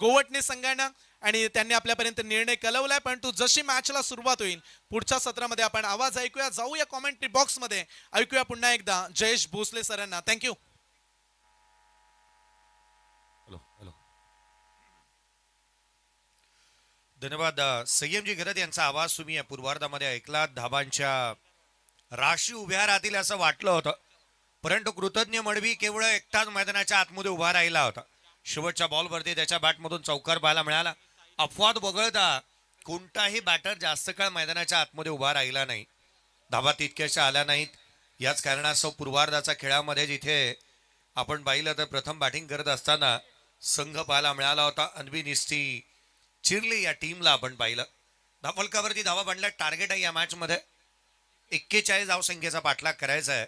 A: गोवटणे संघानं आणि त्यांनी आपल्यापर्यंत निर्णय कळवलाय. परंतु जशी मॅचला सुरुवात होईल पुढच्या सत्रामध्ये आपण आवाज ऐकूया. जाऊया कॉमेंट्री बॉक्स मध्ये, ऐकूया पुन्हा एकदा जयेश भोसले सरांना. थँक्यू.
D: Hello hello. धन्यवाद संयमजी गरज यांचा आवाज तुम्ही या पूर्वार्धामध्ये ऐकलात. धाबांच्या राशी उभ्या राहतील असं वाटलं होतं, परंतु कृतज्ञ मडवी केवळ एकटाच मैदानाच्या आतमध्ये उभा राहिला होता. शेवटच्या बॉलवरती त्याच्या बॅटमधून चौकार पाहायला मिळाला. अपवाद वगळता कोणताही बॅटर जास्त काळ मैदानाच्या आतमध्ये उभा राहिला नाही. धाबा तितक्याशा आल्या नाहीत. याच कारणास्तव पूर्वार्धाच्या खेळामध्ये जिथे आपण पाहिलं तर प्रथम बॅटिंग करत असताना संघ पाहायला मिळाला होता. अनबी निस्ती चिरली या टीमला आपण पाहिलं. धावफलकावरती धावा बनल्या. टार्गेट आहे या मॅचमध्ये 41 धावसंख्येचा पाठलाग करायचा आहे.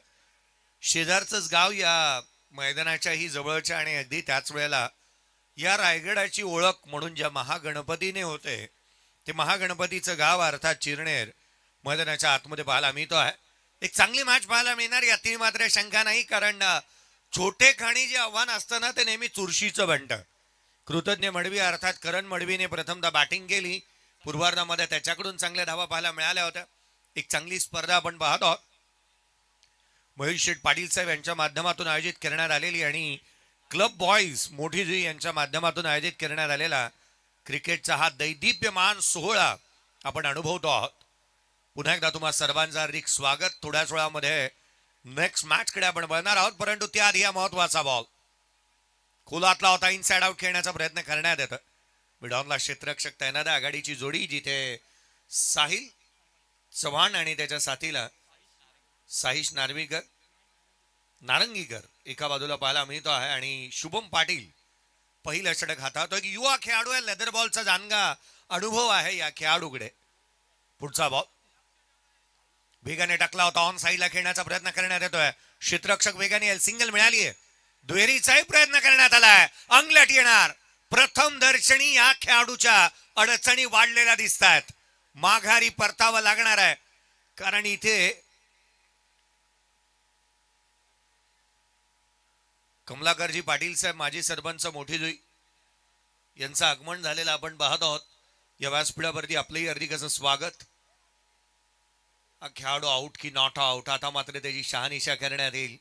D: शेजारचंच गाव या मैदानाच्याही जवळच्या आणि अगदी त्याच वेळेला या रायगडाची ओळख म्हणून ज्या महागणपतीने होते ते महागणपतीचं गाव अर्थात चिरनेर मैदानाच्या आतमध्ये पाहायला मिळतो आहे. एक चांगली मॅच पाहायला मिळणार यातही मात्र शंका नाही, कारण छोटे खाणी जे आव्हान असतं ना ते नेहमी चुरशीचं बनतं. कृतज्ञ मडवी अर्थात करण मडवीने प्रथमदा बॅटिंग केली. पूर्वार्धामध्ये त्याच्याकडून चांगल्या धावा पाहायला मिळाल्या होत्या. एक चांगली स्पर्धा आपण पाहत आहोत. महेश शेठ पाटील साहेब यांच्या माध्यमातून आयोजित करण्यात आलेली आणि क्लब बॉईज मोठीजुई यांच्या माध्यमातून आयोजित करण्यात आलेला क्रिकेटचा हा दैदिप्यमान सोहळा आपण अनुभवतो आहोत. पुन्हा एकदा तुम्हा सर्वांचं हार्दिक स्वागत. थोड्याच वेळामध्ये नेक्स्ट मॅच कडे आपण बघणार आहोत, परंतु त्याआधी हा महत्वाचा बॉल खोलातला होता. इनसाइड आउट खेळण्याचा प्रयत्न करण्यात येतं. मिडॉनला क्षेत्ररक्षक तैनात आहे. आघाडीची जोडी जिथे साहिल चव्हाण आणि त्याच्या साथीला साहिश नारंगीकर एका बाजूला पाहायला मिळतो आहे आणि शुभम पाटील पहिलं षटक हाताळतो. एक युवा खेळाडू आहे. लेदर बॉलचा जाणगा अनुभव आहे या खेळाडूकडे. पुढचा बॉल वेगाने टाकला होता. ऑन साईडला खेळण्याचा प्रयत्न करण्यात येतोय. क्षेत्ररक्षक वेगाने सिंगल मिळाली आहे. दुहेरीचाही प्रयत्न करण्यात आलाय. अंगलट येणार. प्रथम दर्शनी या खेळाडूच्या अडचणी वाढलेल्या दिसत आहेत. माघारी परतावा लागणार आहे, कारण इथे कमलाकरजी पाटील साहेब माजी सरपंच मोठीजुई यांचं आगमन झालेलं आपण पाहत आहोत. या व्यासपीठावरती आपलंही हार्दिक असं स्वागत. हा खेळाडू आउट की नॉट आउट आता मात्र त्याची शहानिशा करण्यात येईल.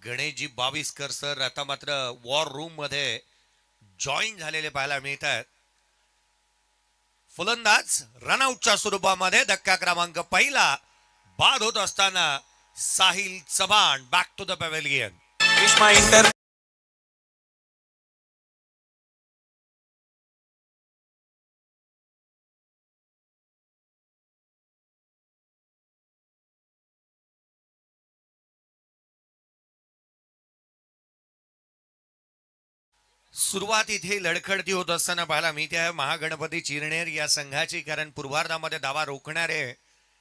D: गणेशजी बावीसकर सर आता मात्र वॉर रूम मध्ये जॉईन झालेले पाहायला मिळत आहेत. फलंदाज रनआउटच्या स्वरूपामध्ये धक्का क्रमांक पहिला बाद होत असताना Sahil Chavan back to the pavilion. सुरुवात इथे लडखडती होत असताना पाहायला मिळते आहे महागणपती चिरनेर या संघाची, कारण पूर्वार्धामध्ये धावा रोखणारे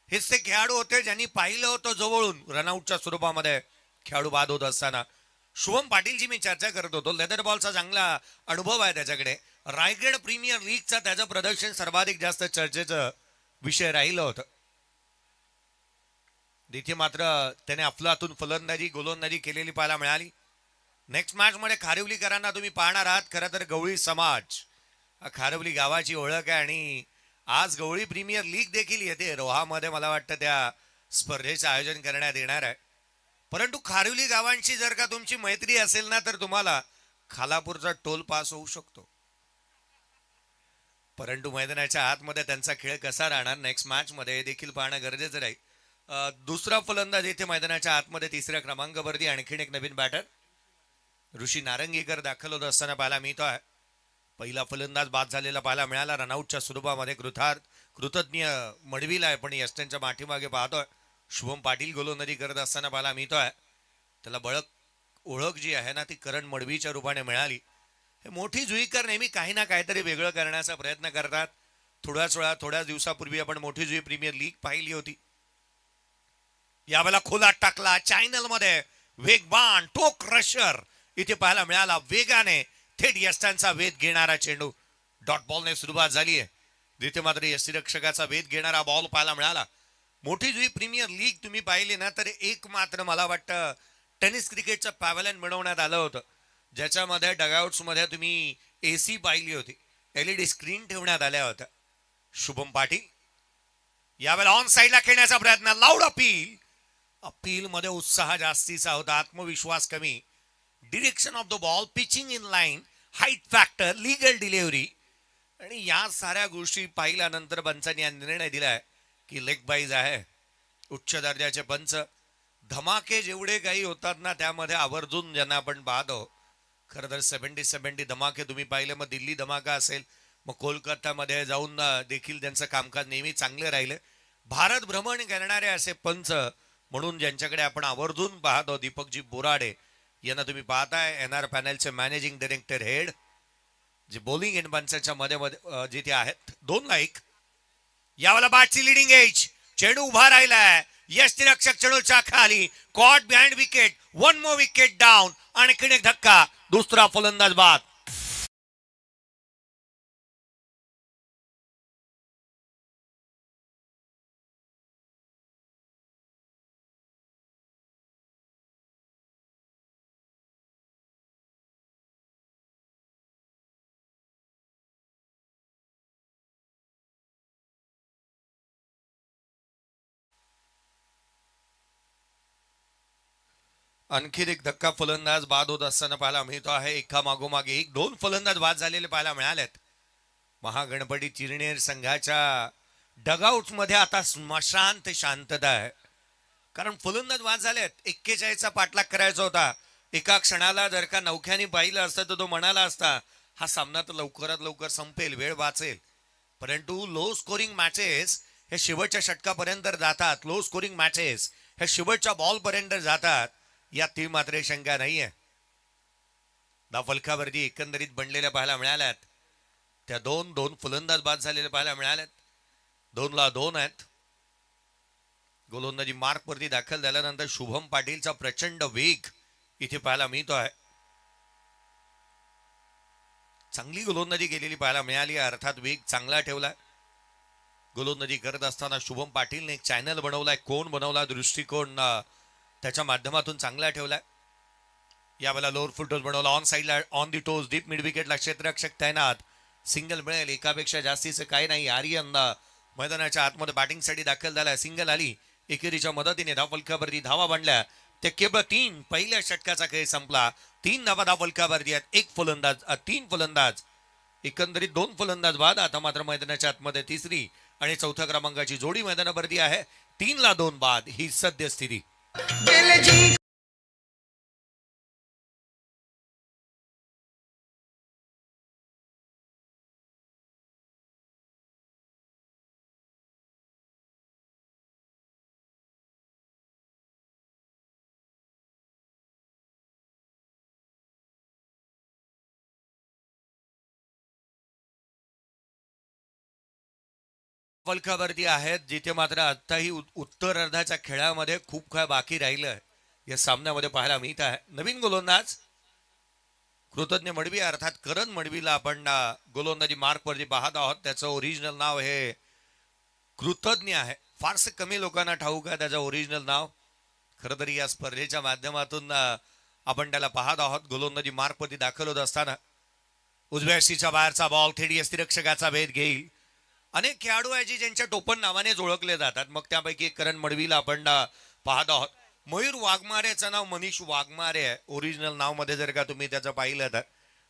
D: हेच ते खेळाडू होते ज्यांनी पाहिलं होतं जवळून रनआउटच्या स्वरूपामध्ये खेळाडू बाद होत असताना. शुभम पाटीलची मी चर्चा करत होतो. लेदर बॉलचा चांगला अनुभव आहे त्याच्याकडे. रायगड प्रीमियर लीगचा त्याचं प्रदर्शन सर्वाधिक जास्त चर्चेचं विषय राहिलं होतं. तिथे मात्र त्याने अफलातून फलंदाजी गोलंदाजी केलेली पाहायला मिळाली. नेक्स्ट मॅच मध्ये खारिवलीकरांना तुम्ही पाहणार आहात. खरं तर गवळी समाज खारवली गावाची ओळख आहे आणि आज गवळी प्रीमियर लीग देखील येते. रोहामध्ये मला वाटतं त्या स्पर्धेचं आयोजन करण्यात येणार आहे. परंतु खारिवली गावांची जर का तुमची मैत्री असेल ना तर तुम्हाला खालापूरचा टोल पास होऊ शकतो. परंतु मैदानाच्या आतमध्ये त्यांचा खेळ कसा राहणार नेक्स्ट मॅच मध्ये देखील पाहणं गरजेचं राहील. दुसरा फलंदाज इथे मैदानाच्या आतमध्ये तिसऱ्या क्रमांकावरती आणखीन एक नवीन बॅटर ऋषी नारंगीकर दाखल होत असताना पाहायला मिळतो आहे. पहिला फलंदाज बाद झालेला पाहायला मिळाला रनआउटच्या स्वरूपामध्ये कृतज्ञ मडवीला आहे, पण यष्टनच्या पाठीमागे पाहतोय शुभम पाटील गोलंदाजी करत असताना पाहायला मिळतोय. त्याला ओळख जी आहे ना ती करण मडवीच्या रूपाने मिळाली. हे मोठी जुईकर नेहमी काही ना काहीतरी वेगळं करण्याचा प्रयत्न करतात. थोड्याच दिवसापूर्वी आपण मोठी जुई प्रीमियर लीग पाहिली होती. यावेळेला खोलात टाकला चॅनल मध्ये वेगवान टो क्रशर इथे पाहायला मिळाला. वेगाने थेट यष्टांचा वेध घेणारा चेंडू डॉट बॉलने सुरुवात झाली आहे. जिथे मात्र यष्टीरक्षकाचा वेध घेणारा बॉल पाहायला मिळाला. मोठी जुई प्रीमियर लीग तुम्ही पाहिली ना तर एक मात्र मला वाटतं टेनिस क्रिकेटचं पॅव्हलियन बनवण्यात आलं होतं, ज्याच्यामध्ये डगआउट्स मध्ये तुम्ही एसी पाहिली होती, LED स्क्रीन ठेवण्यात आल्या होत्या. शुभम पाटील यावेळेला ऑन साईडला खेळण्याचा प्रयत्न, लाऊड अपील मध्ये उत्साह जास्तीचा होता, आत्मविश्वास कमी. Direction of the ball, pitching in line, height factor, legal delivery आणि या साऱ्या गोष्टी पाहिल्यानंतर पंचांनी हा निर्णय दिलाय की लेग बाईज आहे. उच्च दर्जाचे पंच. धमाके जेवढे काही होतात ना त्यामध्ये आवर्जून ज्यांना आपण पाहतो, खरं तर 70 धमाके तुम्ही पाहिले. मग दिल्ली धमाका असेल, मग कोलकातामध्ये जाऊन देखील त्यांचं कामकाज नेहमी चांगलं राहिलं. भारत भ्रमण करणारे असे पंच म्हणून ज्यांच्याकडे आपण आवर्जून पाहतो, दीपकजी बोराडे यांना तुम्ही पाहताय. NR पॅनलचे मॅनेजिंग डायरेक्टर हेड, जे बॉलिंग एंड पंचांच्या मध्ये जिथे आहेत. 2 यावेळेला बॅटची लिडिंग एज, चेंडू उभा राहिलाय. यष्टीरक्षक चेंडूच्या खाली, caught behind wicket, 1 more wicket down. आणखीन एक धक्का, दुसरा फलंदाज बाद. आणखीन एक धक्का, फलंदाज बाद होत असताना पाहायला मिळतो आहे. एका मागोमागे एक 2 फलंदाज बाद झालेले पाहायला मिळालेत. महागणपती चिरनेर संघाच्या डगआउट मध्ये आता स्मशांत शांतता आहे, कारण फलंदाज बाद झालेत. 41चा पाठलाग करायचा होता. एका क्षणाला जर का नौख्याने पाहिलं असतं तर तो म्हणाला असता हा सामना तर लवकरात लवकर संपेल, वेळ वाचेल. परंतु लो स्कोरिंग मॅचेस हे शेवटच्या षटकापर्यंत जातात. लो स्कोरिंग मॅचेस हे शेवटच्या बॉल पर्यंत जातात, यात ती मात्र शंका नाहीये. फलकावरती एकंदरीत बनलेल्या पाहायला मिळाल्यात. त्या 2 फलंदाज बाद झालेले पाहायला मिळाल्यात. 2 आहेत. गोलंदाजी मार्क वरती दाखल झाल्यानंतर शुभम पाटीलचा प्रचंड वेग इथे पाहायला मिळतो आहे. चांगली गोलंदाजी केलेली पाहायला मिळाली, अर्थात वेग चांगला ठेवला. गोलंदाजी करत असताना शुभम पाटीलने एक चॅनल बनवलाय, कोण बनवला, दृष्टिकोन त्याच्या माध्यमातून चांगला ठेवलाय. यावेळेला लोअर फुल टोस बनवला. ऑन साईडला on the toss, deep mid विकेटला क्षेत्ररक्षक तैनात. सिंगल मिळेल, एकापेक्षा जास्तीचं काही नाही. आर्यन मैदानाच्या आतमध्ये बॅटिंगसाठी दाखल झाला. सिंगल आली. एकेरीच्या मदतीने धावफलकावरती धावा बांधल्या. ते केवळ 3 पहिल्या षटकाचा खेळ संपला. 3 धावा धावफलकावरती आहेत. 3 फलंदाज, एकंदरीत 2 फलंदाज बाद. आता मात्र मैदानाच्या आतमध्ये तिसरी आणि चौथ्या क्रमांकाची जोडी मैदानावरती आहे. 3-2 बाद ही सद्यस्थिती. फलकावरती आहेत, जिथे मात्र आताही उत्तर अर्धाच्या खेळामध्ये खूप काय बाकी राहिलं या सामन्यामध्ये पाहायला मिळत आहे. नवीन गोलंदाज कृतज्ञ मडवी, अर्थात करण मडवीला आपण गोलंदाजी मार्क वरती पाहत आहोत. त्याचं ओरिजिनल नाव हे कृतज्ञ आहे. फारसे कमी लोकांना ठाऊक आहे त्याचं ओरिजिनल नाव. खरं तरी या स्पर्धेच्या माध्यमातून आपण त्याला पाहत आहोत. गोलंदाजी मार्क वरती दाखल होत असताना उजव्या शीच्या बाहेरचा बॉल थेट यष्टीरक्षकाचा भेद घेईल. अनेक खेळाडू आहेत जे ज्यांच्या टोपण नावानेच ओळखले जातात. मग त्यापैकी करण मडवीला आपण पाहत आहोत. मयूर वाघमारेचं नाव मनीष वाघमारे आहे ओरिजिनल नाव मध्ये. जर का तुम्ही त्याचं पाहिलं तर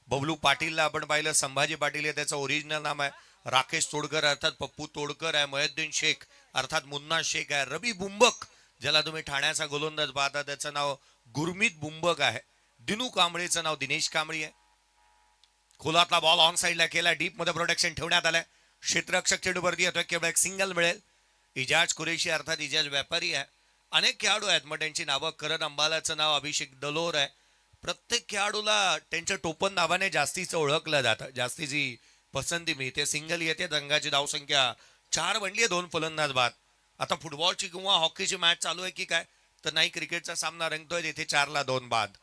D: बबलू पाटीलला आपण पाहिलं, संभाजी पाटील हे त्याचं ओरिजिनल नाम आहे. राकेश तोडकर अर्थात पप्पू तोडकर आहे. मोहिउद्दीन शेख अर्थात मुन्ना शेख आहे. रवी बुंबक ज्याला तुम्ही ठाण्याचा गोलंदाज पाहता त्याचं नाव गुरमीत बुंबक आहे. दिनू कांबळेचं नाव दिनेश कांबळे आहे. खोलातला बॉल ऑन साईडला केला, डीप मध्ये प्रोटेक्शन ठेवण्यात आलंय. क्षेत्ररक्षक चेंडूवरती येतोय, केवळ एक सिंगल मिळेल. इजाज कुरेशी अर्थात इजाज व्यापारी आहे. अनेक खेळाडू आहेत, मग त्यांची नावं, करण अंबालाचं नाव अभिषेक दलोर आहे. प्रत्येक खेळाडूला त्यांच्या टोपण नावाने जास्तीचं ओळखलं जातं, जास्तीची पसंती मिळते. सिंगल येते, संघाची धावसंख्या 4 बनली, 2 फलंदाज बाद. आता फुटबॉलची किंवा हॉकीची मॅच चालू आहे की काय, तर नाही, क्रिकेटचा सामना रंगतोय, तिथे 4ला 2 बाद.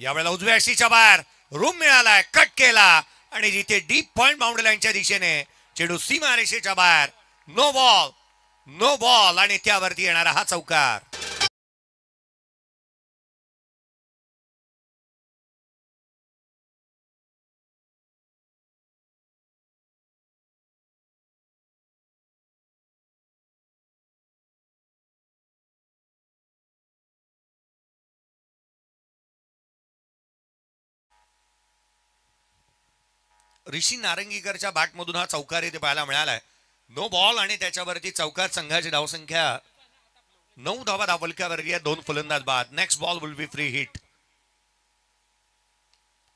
D: यावेळेला उजव्या अशीच्या बाहेर रूम मिळालाय, कट केला आणि जिथे डीप पॉइंट बाउंड्री लाईनच्या दिशेने चेंडू सीमा रेषेच्या बाहेर. नो बॉल, नो बॉल आणि त्यावरती येणारा हा चौकार. ऋषी नारंगीकरच्या बॅटमधून हा चौकार इथे पाहायला मिळालाय. नो बॉल आणि त्याच्यावरती चौकार. संघाची धावसंख्या 9 धावा धावलक्यावरती आहे, 2 फलंदाज बाद. Next ball will be free hit.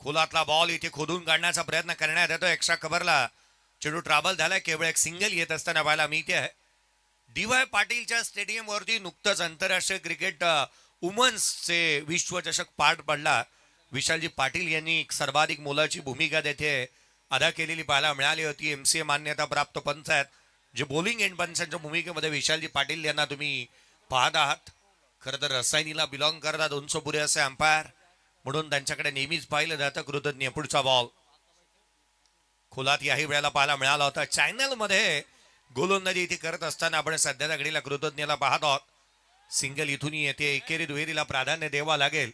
D: खोलातला बॉल इथे खोदून काढण्याचा प्रयत्न करण्यात येतो. एक्स्ट्रा कव्हरला चेंडू ट्रॅव्हल झालाय, केवळ एक सिंगल येत असताना पाहायला मिळते आहे. डी.वाय. पाटीलच्या स्टेडियम वरती नुकतंच आंतरराष्ट्रीय क्रिकेट वुमन्सचे विश्वचषक पार पडला. विशालजी पाटील यांनी एक सर्वाधिक मोलाची भूमिका तेथे अदा केलेली पाहायला मिळाली होती. MCA मान्यता प्राप्त पंच आहेत, जे बॉलिंग एंड पंचांच्या भूमिकेमध्ये विशालजी पाटील यांना तुम्ही पाहत आहात. खरं तर रसायनीला बिलॉंग करतात, 200 पुरे असे अंपायर, म्हणून त्यांच्याकडे नेहमीच पाहिलं जातं. कृतज्ञ. पुढचा बॉल खोलात याही वेळेला पाहायला मिळाला होता. चॅनल मध्ये गोलंदाजी इथे करत असताना आपण सध्याच्या घडीला कृतज्ञला पाहत आहोत. सिंगल इथून येते, एकेरी दुहेरीला प्राधान्य द्यावा लागेल.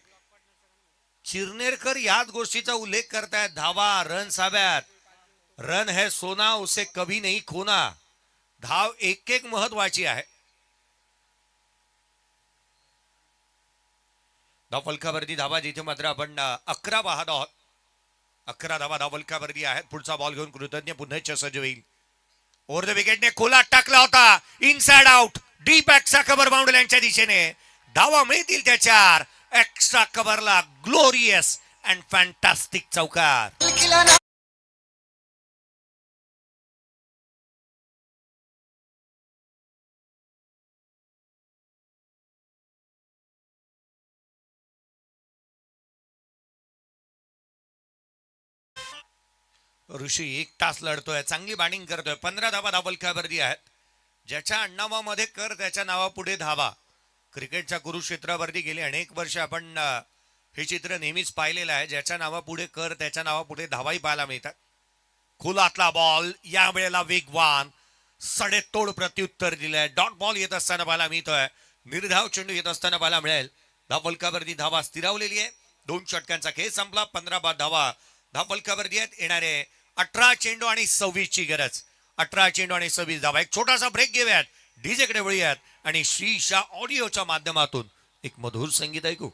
D: चिरनेरकर याच गोष्टीचा उल्लेख करतायत. धावा, रन हव्यात. रन है सोना, उसे कभी नहीं खोना. धाव एक एक महत्वाची आहे. धाव फलकावरती धावा, जिथे मात्र आपण 11 पाहत आहोत. 11 धावा धाव फलकावरती आहेत. पुढचा बॉल घेऊन कृतज्ञ पुन्हा सज्ज होईल. ओव्हर द विकेटने खोलात टाकला होता, inside out, deep extra cover boundary लाईनच्या दिशेने. धावा मिळतील त्या 4. एक्स्ट्रा कव्हरला ग्लोरियस अँड फॅन्टास्टिक चौकार. ऋषी 1 तास लढतोय, चांगली बॅटिंग करतोय. 15 धावा धावलक्यावरती आहेत. ज्याच्या नावामध्ये कर त्याच्या नावापुढे धावा. क्रिकेटच्या कुरुक्षेत्रावरती गेले अनेक वर्ष आपण हे चित्र नेहमीच पाहिलेलं आहे. ज्याच्या नावापुढे कर त्याच्या नावापुढे धावाही पाहायला मिळतात. खोलातला बॉल या वेळेला वेगवान, सडेतोड प्रत्युत्तर दिलंय. डॉट बॉल येत असताना पाहायला मिळतोय. निर्धाव चेंडू येत असताना पाहायला मिळेल. धावलकावरती धावा स्थिरावलेली आहे. 2 षटकांचा खेळ संपला. 15 बाद धावा धावलकावरती आहेत. येणारे 18 चेंडू आणि 26 ची गरज. 18 चेंडू आणि 26 धावा. एक छोटासा ब्रेक घेऊयात, डीजेकडे वळूयात आणि श्री शाह ऑडिओच्या माध्यमातून एक मधुर संगीत ऐकू.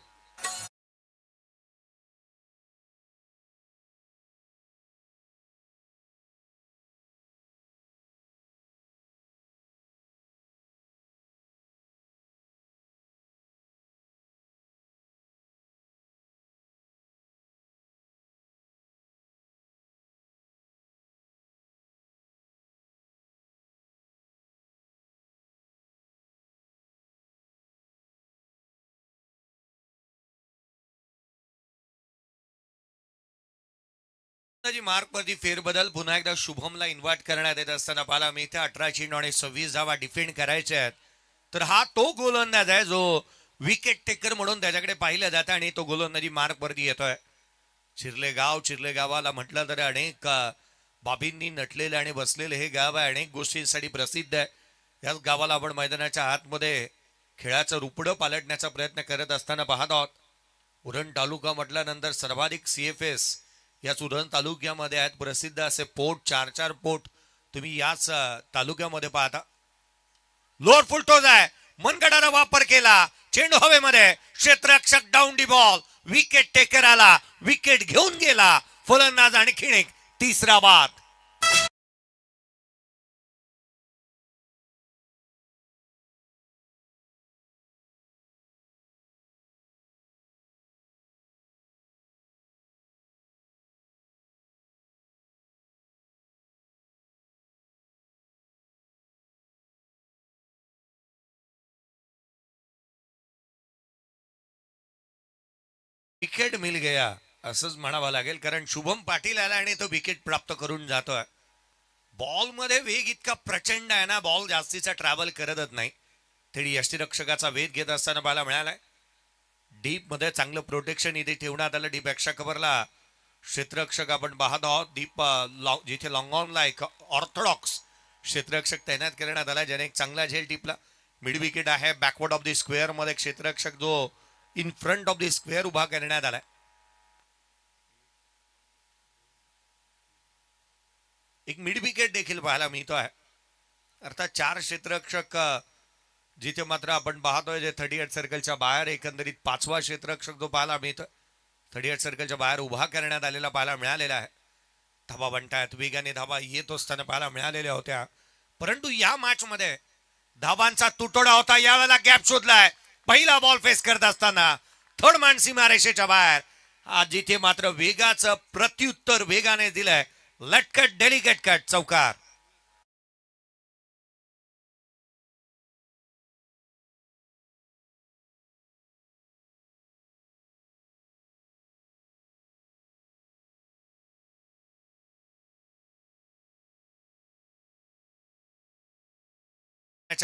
D: मार्क वरती फेरबदल. पुन्हा एकदा शुभमला इन्व्हाइट करण्यात येत असताना पाहायला मिळते. 18 चेंडू आणि 26 धावा डिफेंड करायचे आहेत. तर हा तो गोलंदाज आहे जो विकेट टेकर म्हणून त्याच्याकडे पाहिलं जातं आणि तो गोलंदाजी मार्क वरती येतोय. चिरले गावाला म्हटलं तर अनेक बाबींनी नटलेलं आणि बसलेलं हे गाव आहे. अनेक गोष्टींसाठी प्रसिद्ध आहे. याच गावाला आपण मैदानाच्या आतमध्ये खेळाचं रुपडं पालटण्याचा प्रयत्न करत असताना पाहत आहोत. उरण तालुका म्हटल्यानंतर सर्वाधिक CFS याच उरण तालुक्यामध्ये आहेत. प्रसिद्ध असे पोट, 4 पोट तुम्ही याच तालुक्यामध्ये पाहता. लोअर फुलटोज आहे, मनगटाचा वापर केला. चेंडू हवेमध्ये, क्षेत्ररक्षक down the ball, wicket taker आला, विकेट घेऊन गेला. फलंदाज आणखीन एक 3रा बाद. विकेट मिल गया असंच म्हणावं लागेल, कारण शुभम पाटील आला आणि तो विकेट प्राप्त करून जातोय. बॉल मध्ये वेग इतका प्रचंड आहे ना, बॉल जास्तीचा ट्रॅव्हल करतच नाही. तरी यष्टीरक्षकाचा वेध घेत असताना पाहायला मिळालाय. डीप मध्ये चांगलं प्रोटेक्शन इथे ठेवण्यात आलं. डीप एक्स्ट्रा कव्हरला क्षेत्ररक्षक आपण पाहत आहोत. डीप जिथे लॉंग ऑनला एक ऑर्थोडॉक्स क्षेत्ररक्षक तैनात करण्यात आला, ज्याने एक चांगला झेल टिपला. मिड विकेट आहे. बॅकवर्ड ऑफ द स्क्वेअर मध्ये क्षेत्ररक्षक जो in front of the square उभा करण्यात आलाय. एक मिड विकेट देखील पाहायला मिळतो आहे. अर्थात 4 क्षेत्ररक्षक जिथे मात्र आपण पाहतोय जे 38 सर्कलच्या बाहेर, एकंदरीत 5वा क्षेत्ररक्षक जो पाहायला मिळतोय 38 सर्कलच्या बाहेर उभा करण्यात आलेला पाहायला मिळालेला आहे. धाबा बनतायत, वेगाने धाबा येत असताना पाहायला मिळालेल्या होत्या. परंतु या मॅच मध्ये धाबांचा तुटवडा होता. यावेळेला गॅप शोधलाय. पहिला बॉल फेस करत असताना थर्ड मॅन सीमारेषेच्या बाहेर. आज जिथे मात्र वेगाचं प्रत्युत्तर वेगाने दिलंय. लटकट डेलिकेट कट चौकार.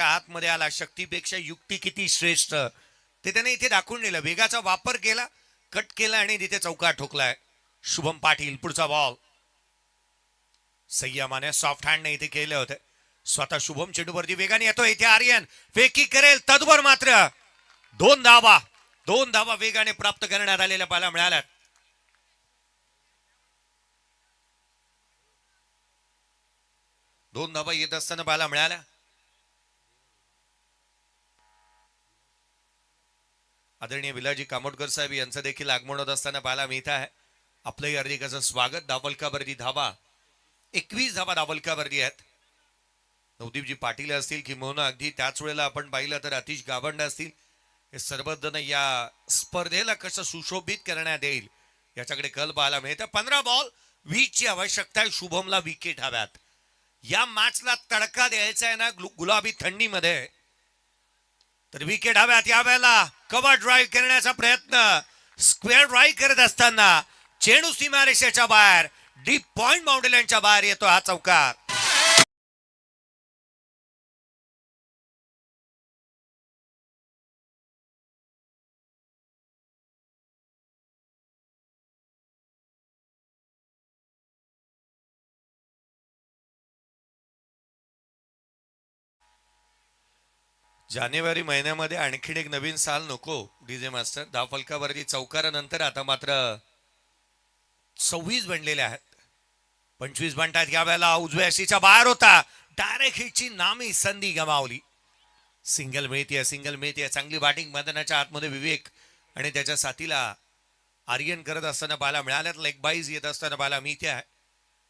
D: आतमध्ये आला. शक्तीपेक्षा युक्ती किती श्रेष्ठ ते त्याने इथे दाखवून दिलं. वेगाचा वापर केला, कट केला आणि तिथे चौकार ठोकलाय शुभम पाटील. पुढचा बॉल सय्यमाने सॉफ्ट हँडने इथे केले होते. स्वतः शुभम चेंडूवरती वेगाने येतो. इथे आर्यन फेकी करेल, तद्भर मात्र 2 धावा वेगाने प्राप्त करण्यात आलेल्या पाहायला मिळाल्यात. दोन धावा येत असताना पाहायला मिळाल्या. आदरणीय विलाजी कामोडकर साहेब यांचं देखील आगमन होत असताना पाहायला मिळत आहे. आपलंही हार्दिकाचं स्वागत. दावलकावरती धावा 21 धावा दावलकावरती आहेत. नवदीपजी पाटील असतील किंवा अगदी त्याच वेळेला आपण पाहिलं तर अतिश गावंड असतील. हे सर्वजण या स्पर्धेला कसं सुशोभित करण्यात येईल याच्याकडे कल पाहायला मिळतं. 15 बॉल 20 ची आवश्यकता आहे. शुभमला विकेट हव्यात. या मॅचला तडका द्यायचा आहे ना गुलाबी थंडीमध्ये, तर विकेट हव्यात. यावेळेला कव्हर ड्राईव्ह करण्याचा प्रयत्न, स्क्वेअर ड्राईव्ह करत असताना चेंडू सीमारेषेच्या बाहेर, डीप पॉइंट बाउंड्री लाईनच्या बाहेर येतो हा चौकार. जानेवारी महिन्यामध्ये आणखीन एक नवीन साल नको डीजे मास्टर. दहा फलकावरती चौकारानंतर आता मात्र 26 बनलेले आहेत. 25 बनतात. यावेळेला उजव्या अशीच्या बाहेर होता. डायरेक्ट हिटची नामी संधी गमावली. सिंगल मिळते. चांगली बॅटिंग मैदानाच्या आतमध्ये विवेक आणि त्याच्या साथीला आर्यन करत असताना पाहायला मिळाल्यात. लेग बाईज येत असताना पाहायला मिळते आहे.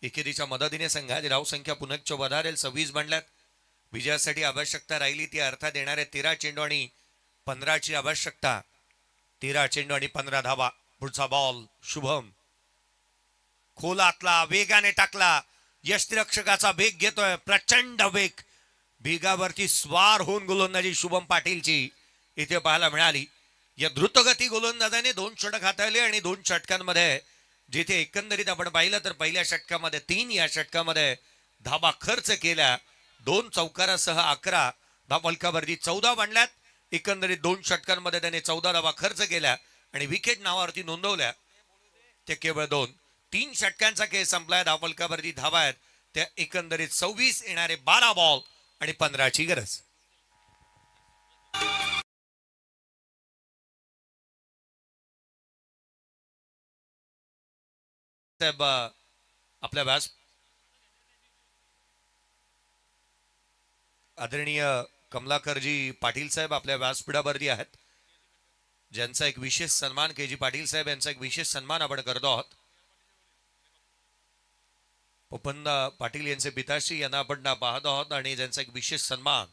D: एकेरीच्या मदतीने संघाची धावसंख्या पुन्हा वधारेल. 26 बनल्यात. विजयासाठी आवश्यकता राहिली ती अर्थात येणारे 13 चेंडू आणि 15 ची आवश्यकता. 13 चेंडू आणि 15 धावा. पुढचा बॉल शुभम खोलातला वेगाने टाकला. यष्टीरक्षकाचा वेग घेतोय, प्रचंड वेग. वेगावरती स्वार होऊन गोलंदाजी शुभम पाटीलची इथे पाहायला मिळाली. या द्रुतगती गोलंदाजाने 2 षटक हाताळले आणि 2 षटकांमध्ये जिथे एकंदरीत आपण पाहिलं तर पहिल्या षटकामध्ये 3, या षटकामध्ये धाबा खर्च केल्या. 2 चौकारासह 11 धावफलकावरती 14 बनल्यात. एकंदरीत 2 षटकांमध्ये त्याने 14 धावा खर्च केल्या आणि विकेट नावावरती नोंदवल्या ते केवळ 2. 3 षटकांचा खेळ संपलाय. धावफलकावरती धावा आहेत त्या एकंदरीत 26. येणारे 12 बॉल आणि 15 ची गरज. साहेब आपल्या व्यास आदरणीय कमलाकरजी पाटील साहेब आपल्या व्यासपीठावरती आहेत, ज्यांचा एक विशेष सन्मान के जी पाटील साहेब यांचा एक विशेष सन्मान आपण करतो आहोत. ओपन पाटील यांचे पिताश्री यांना आपण पाहत आहोत आणि ज्यांचा एक विशेष सन्मान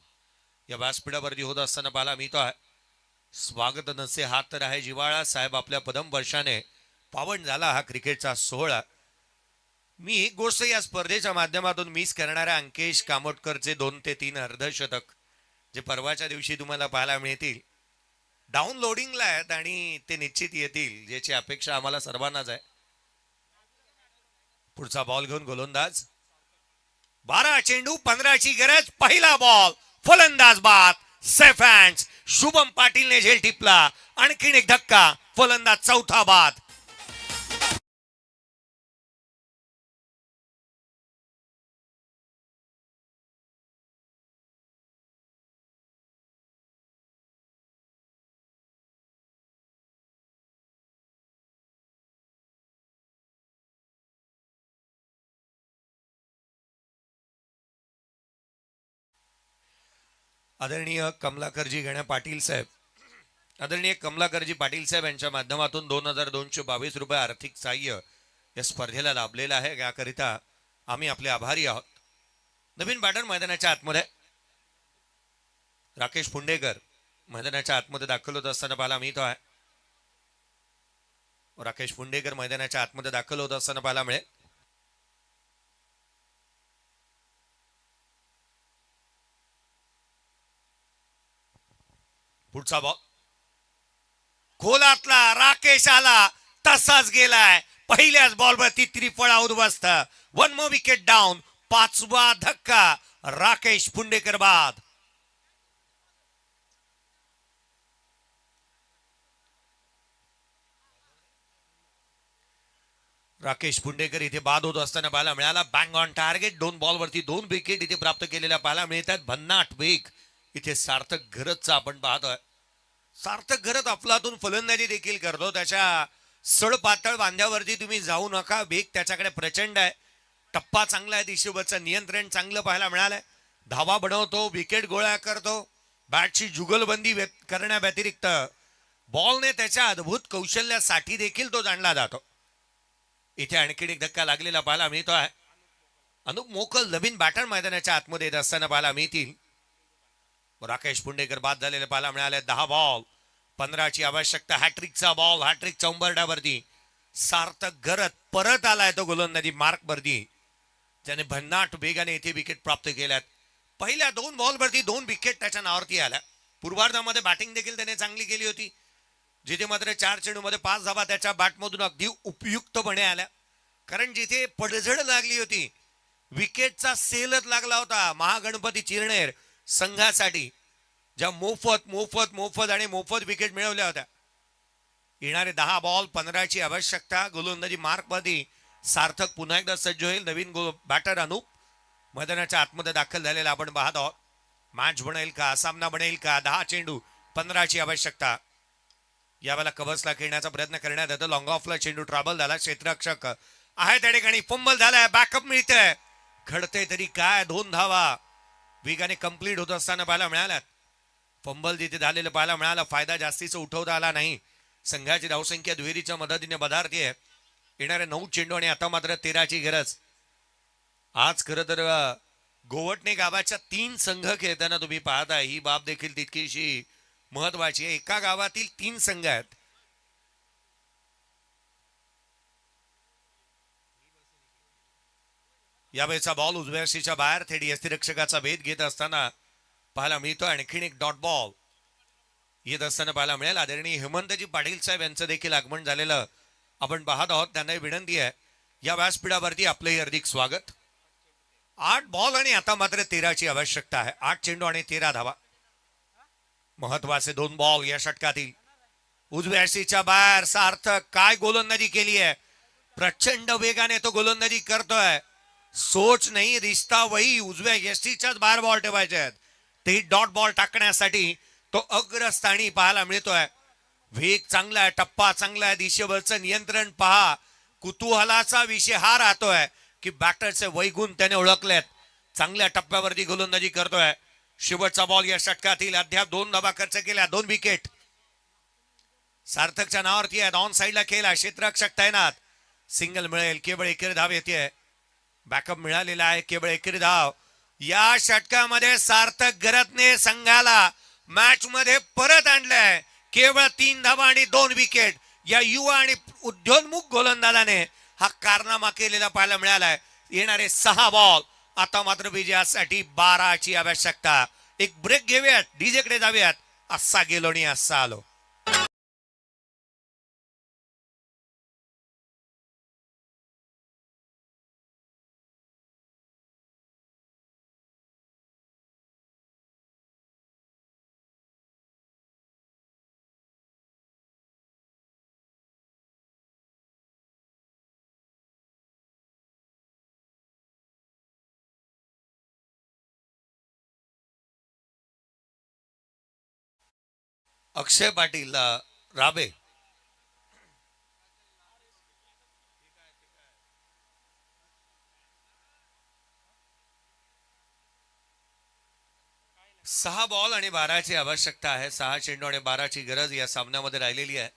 D: या व्यासपीठावरती होत असताना पाहायला मिळतो आहे. स्वागत नसे हात तर आहे जिवाळा. साहेब आपल्या पदम वर्षाने पावन झाला हा क्रिकेटचा सोहळा. मी एक गोष्ट या स्पर्धेच्या माध्यमातून मिस करणाऱ्या अंकेश कामोटकरचे 2 ते 3 अर्धशतक जे परवाच्या दिवशी तुम्हाला पाहायला मिळतील डाउनलोडिंगला आहेत आणि ते निश्चित येतील याची अपेक्षा आम्हाला सर्वांनाच आहे. पुढचा बॉल घेऊन गोलंदाज. 12 चेंडू 15ची गरज. पहिला बॉल फलंदाज बाद. Safe hands. शुभम पाटीलने झेल टिपला. आणखीन एक धक्का. फलंदाज चौथा बाद. आदरणीय कमलाकरजी गण्या पाटील साहेब, आदरणीय कमलाकरजी पाटील साहेब यांच्या माध्यमातून 2222 रुपये आर्थिक सहाय्य या स्पर्धेला लाभलेलं आहे. याकरिता आम्ही आपले आभारी आहोत. नवीन बॅटर मैदानाच्या आतमध्ये राकेश पुंडेकर मैदानाच्या आतमध्ये दाखल होत असताना पाहायला मिळतो आहे. राकेश पुंडेकर मैदानाच्या आतमध्ये दाखल होत असताना पाहायला मिळेल. पुढचा बॉल खोलातला. राकेश आला तसाच गेलाय. पहिल्याच बॉलवरती त्रिफळा उद्ध्वस्त. 1 मोर विकेट डाऊन. 5वा धक्का. राकेश पुंडेकर बाद. राकेश पुंडेकर इथे बाद होत असताना पाहायला मिळाला. Bang on target. 2 बॉलवरती 2 विकेट इथे प्राप्त केलेल्या पाहायला मिळतात. भन्नाट वेग इथे सार्थक घरतचा आपण पाहतोय. सार्थक घरत अफलातून फलंदाजी देखील करतो. त्याच्या सडपातळ बांध्यावरती तुम्ही जाऊ नका. वेग त्याच्याकडे प्रचंड आहे. टप्पा चांगला आहे. दिशेवरचं नियंत्रण चांगलं पाहायला मिळालंय. धावा बनवतो. विकेट गोळा करतो. बॅटची जुगलबंदी करण्याव्यतिरिक्त बॉलने त्याच्या अद्भुत कौशल्यासाठी देखील तो जाणला जातो. इथे आणखीन एक धक्का लागलेला पाहायला मिळतो आहे. अनुप मोकल नवीन बॅटर मैदानाच्या आतमध्ये येत असताना पाहायला मिळतील. राकेश पुंडेकर बाद झालेले पाहायला मिळाले. 10 बॉल 15ची आवश्यकता. हॅट्रिकचा बॉल. हॅट्रिकच्या उंबरड्यावरती सार्थक घरत परत आलाय तो गोलंदाजी मार्कवरती. त्याने भन्नाट वेगाने इथे विकेट प्राप्त केल्यात. पहिल्या 2 बॉलवरती 2 विकेट त्याच्या नावावरती आल्या. पूर्वार्धामध्ये बॅटिंग देखील त्याने चांगली केली होती. जिथे मात्र 4 चेंडूमध्ये 5 धावा त्याच्या बॅटमधून अगदी उपयुक्तपणे आल्या. कारण जिथे पडझड लागली होती, विकेटचा सेलच लागला होता महागणपती चिरनेर संघासाठी, ज्या मोफत आणि मोफत विकेट मिळवल्या होत्या. येणारे 10 बॉल 15ची आवश्यकता. गोलंदाजी मार्कमध्ये सार्थक पुन्हा एकदा सज्ज होईल. नवीन बॅटर अनुप मैदानाच्या आतमध्ये दाखल झालेला आपण पाहत आहोत. मॅच बनेल का? सामना बनेल का? 10 चेंडू 15ची आवश्यकता. यावेळेला कव्हर्सला खेळण्याचा प्रयत्न करण्यात येतो. लॉंग ऑफला चेंडू ट्रॅव्हल झाला. क्षेत्ररक्षक आहे त्या ठिकाणी. फंबल झालाय. बॅकअप मिळतंय. घडतंय तरी काय? 2 धावा वेगाने कंप्लीट होत असताना पाहायला मिळाल्यात. फंबल जिथे झालेलं पाहायला मिळाला. फायदा जास्तीचा उठवता आला नाही. संघाची धावसंख्या दुहेरीच्या मदतीने बधारतीये. येणारे 9 चेंडू आणि आता मात्र 13ची गरज. आज खरं तर गोवटणे गावाच्या 3 संघ खेळताना तुम्ही पाहताय. ही बाब देखील तितकीशी महत्वाची आहे. एका गावातील 3 संघ आहेत. यावेळेचा बॉल उजव्या शीच्या बाहेर थेट यष्टिरक्षकाचा भेद घेत असताना पाहायला मिळतो. आणखीन एक डॉट बॉल येत असताना पाहायला मिळेल. आदरणीय हेमंतजी पाटील साहेब यांचं देखील आगमन झालेलं आपण पाहत आहोत. त्यांना विनंती आहे या व्यासपीठावरती आपलंही हार्दिक स्वागत. 8 बॉल आणि आता मात्र 13ची आवश्यकता आहे. 8 चेंडू आणि 13 धावा. महत्वाचे 2 बॉल या षटकातील. उजव्या शीच्या बाहेर सार्थक काय गोलंदाजी केली आहे. प्रचंड वेगाने तो गोलंदाजी करतोय. सोच नाही रिश्ता वही. उजव्या यष्टीच्याच बाहेर बॉल ठेवायचे आहेत. ते डॉट बॉल टाकण्यासाठी तो अग्रस्थानी पाहायला मिळतोय. वेग चांगला आहे. टप्पा चांगला आहे. दिशेवरचं नियंत्रण पहा. कुतूहलाचा विषय हा राहतोय की बॅटरचे वैगुण त्याने ओळखलेत. चांगल्या टप्प्यावरती गोलंदाजी करतोय. शेवटचा बॉल या षटकातील. अद्याप 2 धावा खर्च केल्या. 2 विकेट सार्थकच्या नावावरती आहेत. ऑन साईडला खेळला. क्षेत्ररक्षक तैनात. सिंगल मिळेल. केवळ एकेरी धाव येते. बॅकअप मिळालेला आहे. केवळ एकेरी धाव. या षटकामध्ये सार्थक घरतने संघाला मॅच मध्ये परत आणलंय. केवळ 3 धावा आणि 2 विकेट. या युवा आणि उद्योन्मुख गोलंदाजाने हा कारनामा केलेला पाहायला मिळालाय. येणारे 6 बॉल आता मात्र विजयासाठी 12ची आवश्यकता. एक ब्रेक घेऊयात. डीजे कडे जाऊयात. असा गेलो आणि असा आलो. अक्षय पाटील राबे. सहा बॉल आणि 12ची आवश्यकता आहे. 6 चेंडू आणि 12ची गरज या सामन्यामध्ये राहिलेली आहे.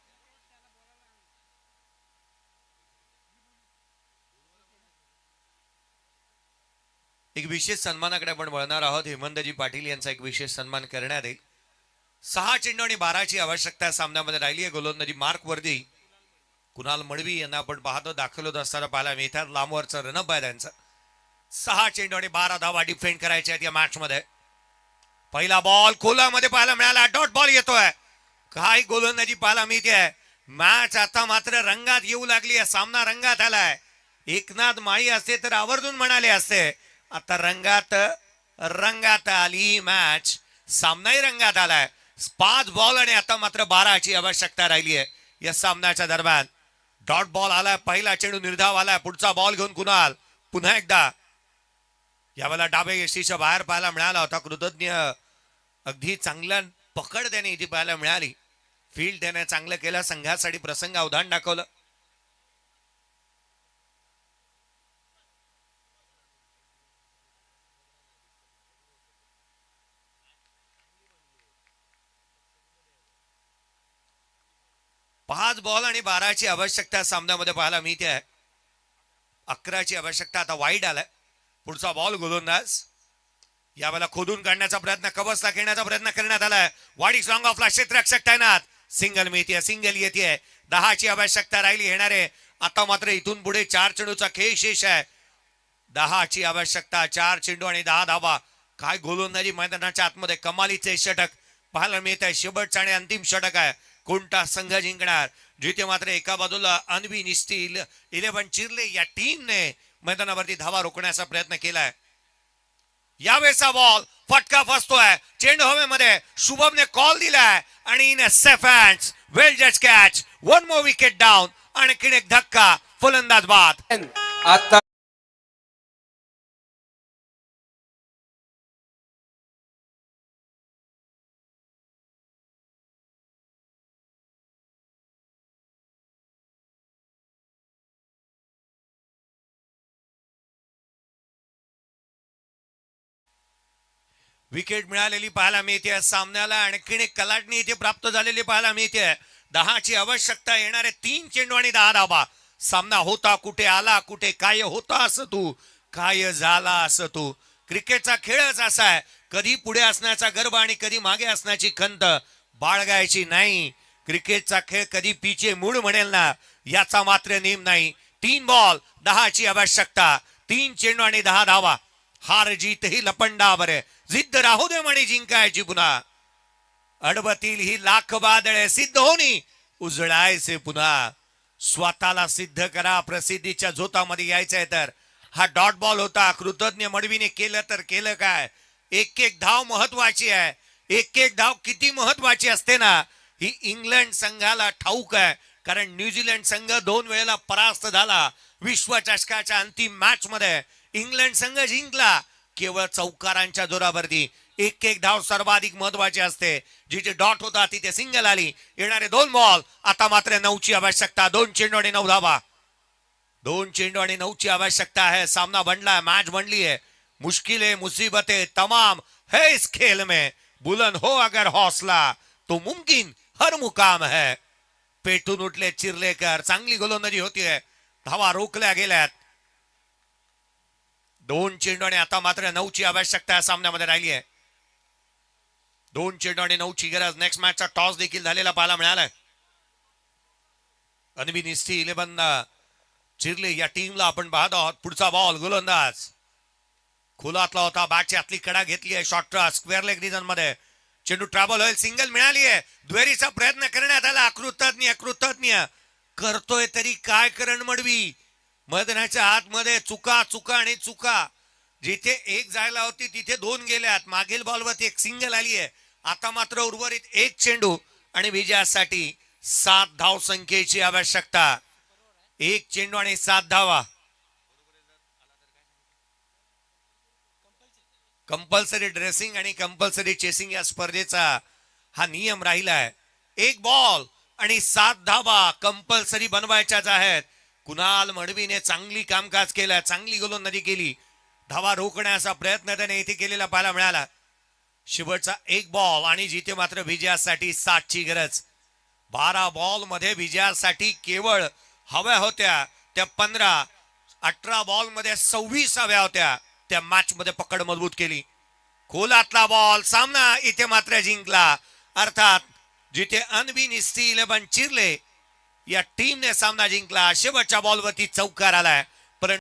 D: एक विशेष सन्मानाकडे आपण वळणार आहोत. हेमंतजी पाटील यांचा एक विशेष सन्मान करण्यात येईल. 6 चेंडू आणि 12ची आवश्यकता सामन्यामध्ये राहिली आहे. गोलंदाजी मार्क वर्दी कुणाल मडवी यांना आपण पाहतो दाखल होत असताना पाहायला मिळतात. लांबवरचा रनअप आहे त्यांचा. 6 चेंडू आणि 12 धावा डिफेंड करायच्या आहेत या मॅच मध्ये. पहिला बॉल खोलामध्ये पाहायला मिळाला. डॉट बॉल येतोय. काय गोलंदाजी पाहायला मिळते. मॅच आता मात्र रंगात येऊ लागली आहे. सामना रंगात आलाय. एकनाथ माळी असते तर आवर्जून म्हणाले असते. आता रंगात आली मॅच. सामनाही रंगात आलाय. 5 बॉल आणि आता मात्र 12ची आवश्यकता राहिली आहे या सामन्याच्या दरम्यान. डॉट बॉल आलाय. पहिला चेंडू निर्धाव आलाय. पुढचा बॉल घेऊन कुणाल पुन्हा एकदा यावेळेला डाबे यष्टीच्या बाहेर पाहायला मिळाला होता. कृतज्ञ अगदी चांगल्या पकड त्याने इथे पाहायला मिळाली. फील्ड त्याने चांगलं केलं. संघासाठी प्रसंग अवधान दाखवलं. पाच बॉल आणि 12ची आवश्यकता सामन्यामध्ये पाहायला मिळते आहे. 11ची आवश्यकता. आता वाईड आलाय. पुढचा बॉल गोलंदाज यावेळेला खोदून काढण्याचा प्रयत्न, कवचला खेळण्याचा प्रयत्न करण्यात आलाय. वाडी स्ट्रॉंग ऑफला क्षेत्ररक्षक तैनात. सिंगल मिळते. सिंगल येते. 10ची आवश्यकता राहिली. येणारे आता मात्र इथून पुढे 4 चेंडूचा खेळ शेष आहे. 10ची आवश्यकता. 4 चेंडू आणि 10 धावा. काय गोलंदाजी मैदानाच्या आतमध्ये कमालीचे षटक पाहायला मिळत आहे. शेवटचा आणि अंतिम षटक आहे. कोणता संघ जिंकणार. जिथे मात्र एका बाजूला अनवी निस्ती 11 चिरले या टीमने मैदानावरती धावा रोखण्याचा प्रयत्न केलाय. यावेळेचा बॉल फटका फसतोय. चेंडू हवेमध्ये. शुभमने कॉल दिलाय आणि इन सेफ हँड्स. वेल जज कॅच. 1 more wicket down. आणखीन एक धक्का. फलंदाज बाद.
E: आता
D: विकेट मिळालेली पाहायला मिळते. सामन्याला आणखीन एक कलाटणी इथे प्राप्त झालेली पाहायला मिळते. 10ची आवश्यकता. येणारे 3 चेंडू आणि 10 धावा. सामना होता कुठे आला कुठे. काय होता असं तू, काय झाला असं तू. क्रिकेटचा खेळच असा आहे. कधी पुढे असण्याचा गर्व आणि कधी मागे असण्याची खंत बाळगायची नाही. क्रिकेटचा खेळ कधी पिचे मूळ म्हणेल ना याचा मात्र नेम नाही. 3 बॉल 10ची आवश्यकता. 3 चेंडू आणि 10 धावा. हार जीत ही लपंडावर आहे. जिद्द राहू दे म्हणे जिंकायची पुन्हा. अडवतील ही लाख बादळे. सिद्ध होणी उजळायचे पुन्हा. स्वतःला सिद्ध करा. प्रसिद्धीच्या झोतामध्ये यायचंय तर. हा डॉट बॉल होता. कृतज्ञ मडवीने केलं तर केलं काय. एक एक धाव महत्वाची आहे. एक एक धाव किती महत्वाची असते ना ही इंग्लंड संघाला ठाऊक आहे. कारण न्यूझीलंड संघ 2 वेळेला परास्त झाला. विश्वचषकाच्या अंतिम मॅच मध्ये इंग्लंड संघ जिंकला केवळ चौकारांच्या जोरावरती. एक एक धाव सर्वाधिक महत्वाची असते. जिथे डॉट होता तिथे सिंगल आली. येणारे 2 बॉल. आता मात्र 9ची आवश्यकता. 2 चेंडू आणि 9 धावा. 2 चेंडू आणि 9ची आवश्यकता है. सामना बनला. मैच बनली है. मुश्किलें मुसीबतें तमाम है इस खेल में. बुलंद हो अगर हौसला तो मुमकिन हर मुकाम है. पेटून उठले चिरलेकर. चांगली गोलंदाजी होतीये. धावा रोखल्या गेल्यात. 2 चेंडू आणि आता मात्र 9ची आवश्यकता सामन्यामध्ये राहिली आहे. 2 चेंडू आणि 9ची गरज. नेक्स्ट मॅचचा टॉस देखील झालेला पाहायला मिळालाय. अनवी निस्ती 11 चिरले या टीमला आपण पाहत आहोत. पुढचा बॉल गोलंदाज खोलातला होता. बॅटची आतली कडा घेतली आहे. शॉर्ट स्क्वेअर लेग रिजन मध्ये. चेंडू ट्रॅव्हल होईल. सिंगल मिळाली आहे. दुहेरीचा प्रयत्न करण्यात आला. कृतज्ञ करतोय तरी काय करण मडवी. मैदानाच्या आतमध्ये चुका चुका आणि चुका. जिथे एक जायला होती तिथे 2 गेल्यात. मागील बॉलवरती एक सिंगल आली आहे. आता मात्र उर्वरित 1 चेंडू आणि विजयासाठी 7 धाव संख्येची आवश्यकता. 1 चेंडू आणि 7 धावा. कंपल्सरी ड्रेसिंग आणि कंपल्सरी चेसिंग या स्पर्धेचा हा नियम राहिला आहे. एक बॉल आणि 7 धावा कंपल्सरी बनवायच्याच आहेत. कुणाल मडवीने चांगली कामकाज केलं, चांगली गोलंदाजी केली. धावा रोखण्याचा प्रयत्न त्याने इथे केलेला पाहायला मिळाला. शेवटचा एक बॉल आणि जिथे मात्र विजयासाठी 7 ची गरज. 12 बॉल मध्ये विजयासाठी केवळ हव्या होत्या त्या 15. 18 बॉल मध्ये 26 हव्या होत्या. त्या मॅच मध्ये पकड मजबूत केली. खोलातला बॉल, सामना इथे मात्र जिंकला. अर्थात जिथे अनबिन स्टी 11 चिरले या टीमने सामना जिंकला. शेवटच्या बॉलवरती चौकार आलाय.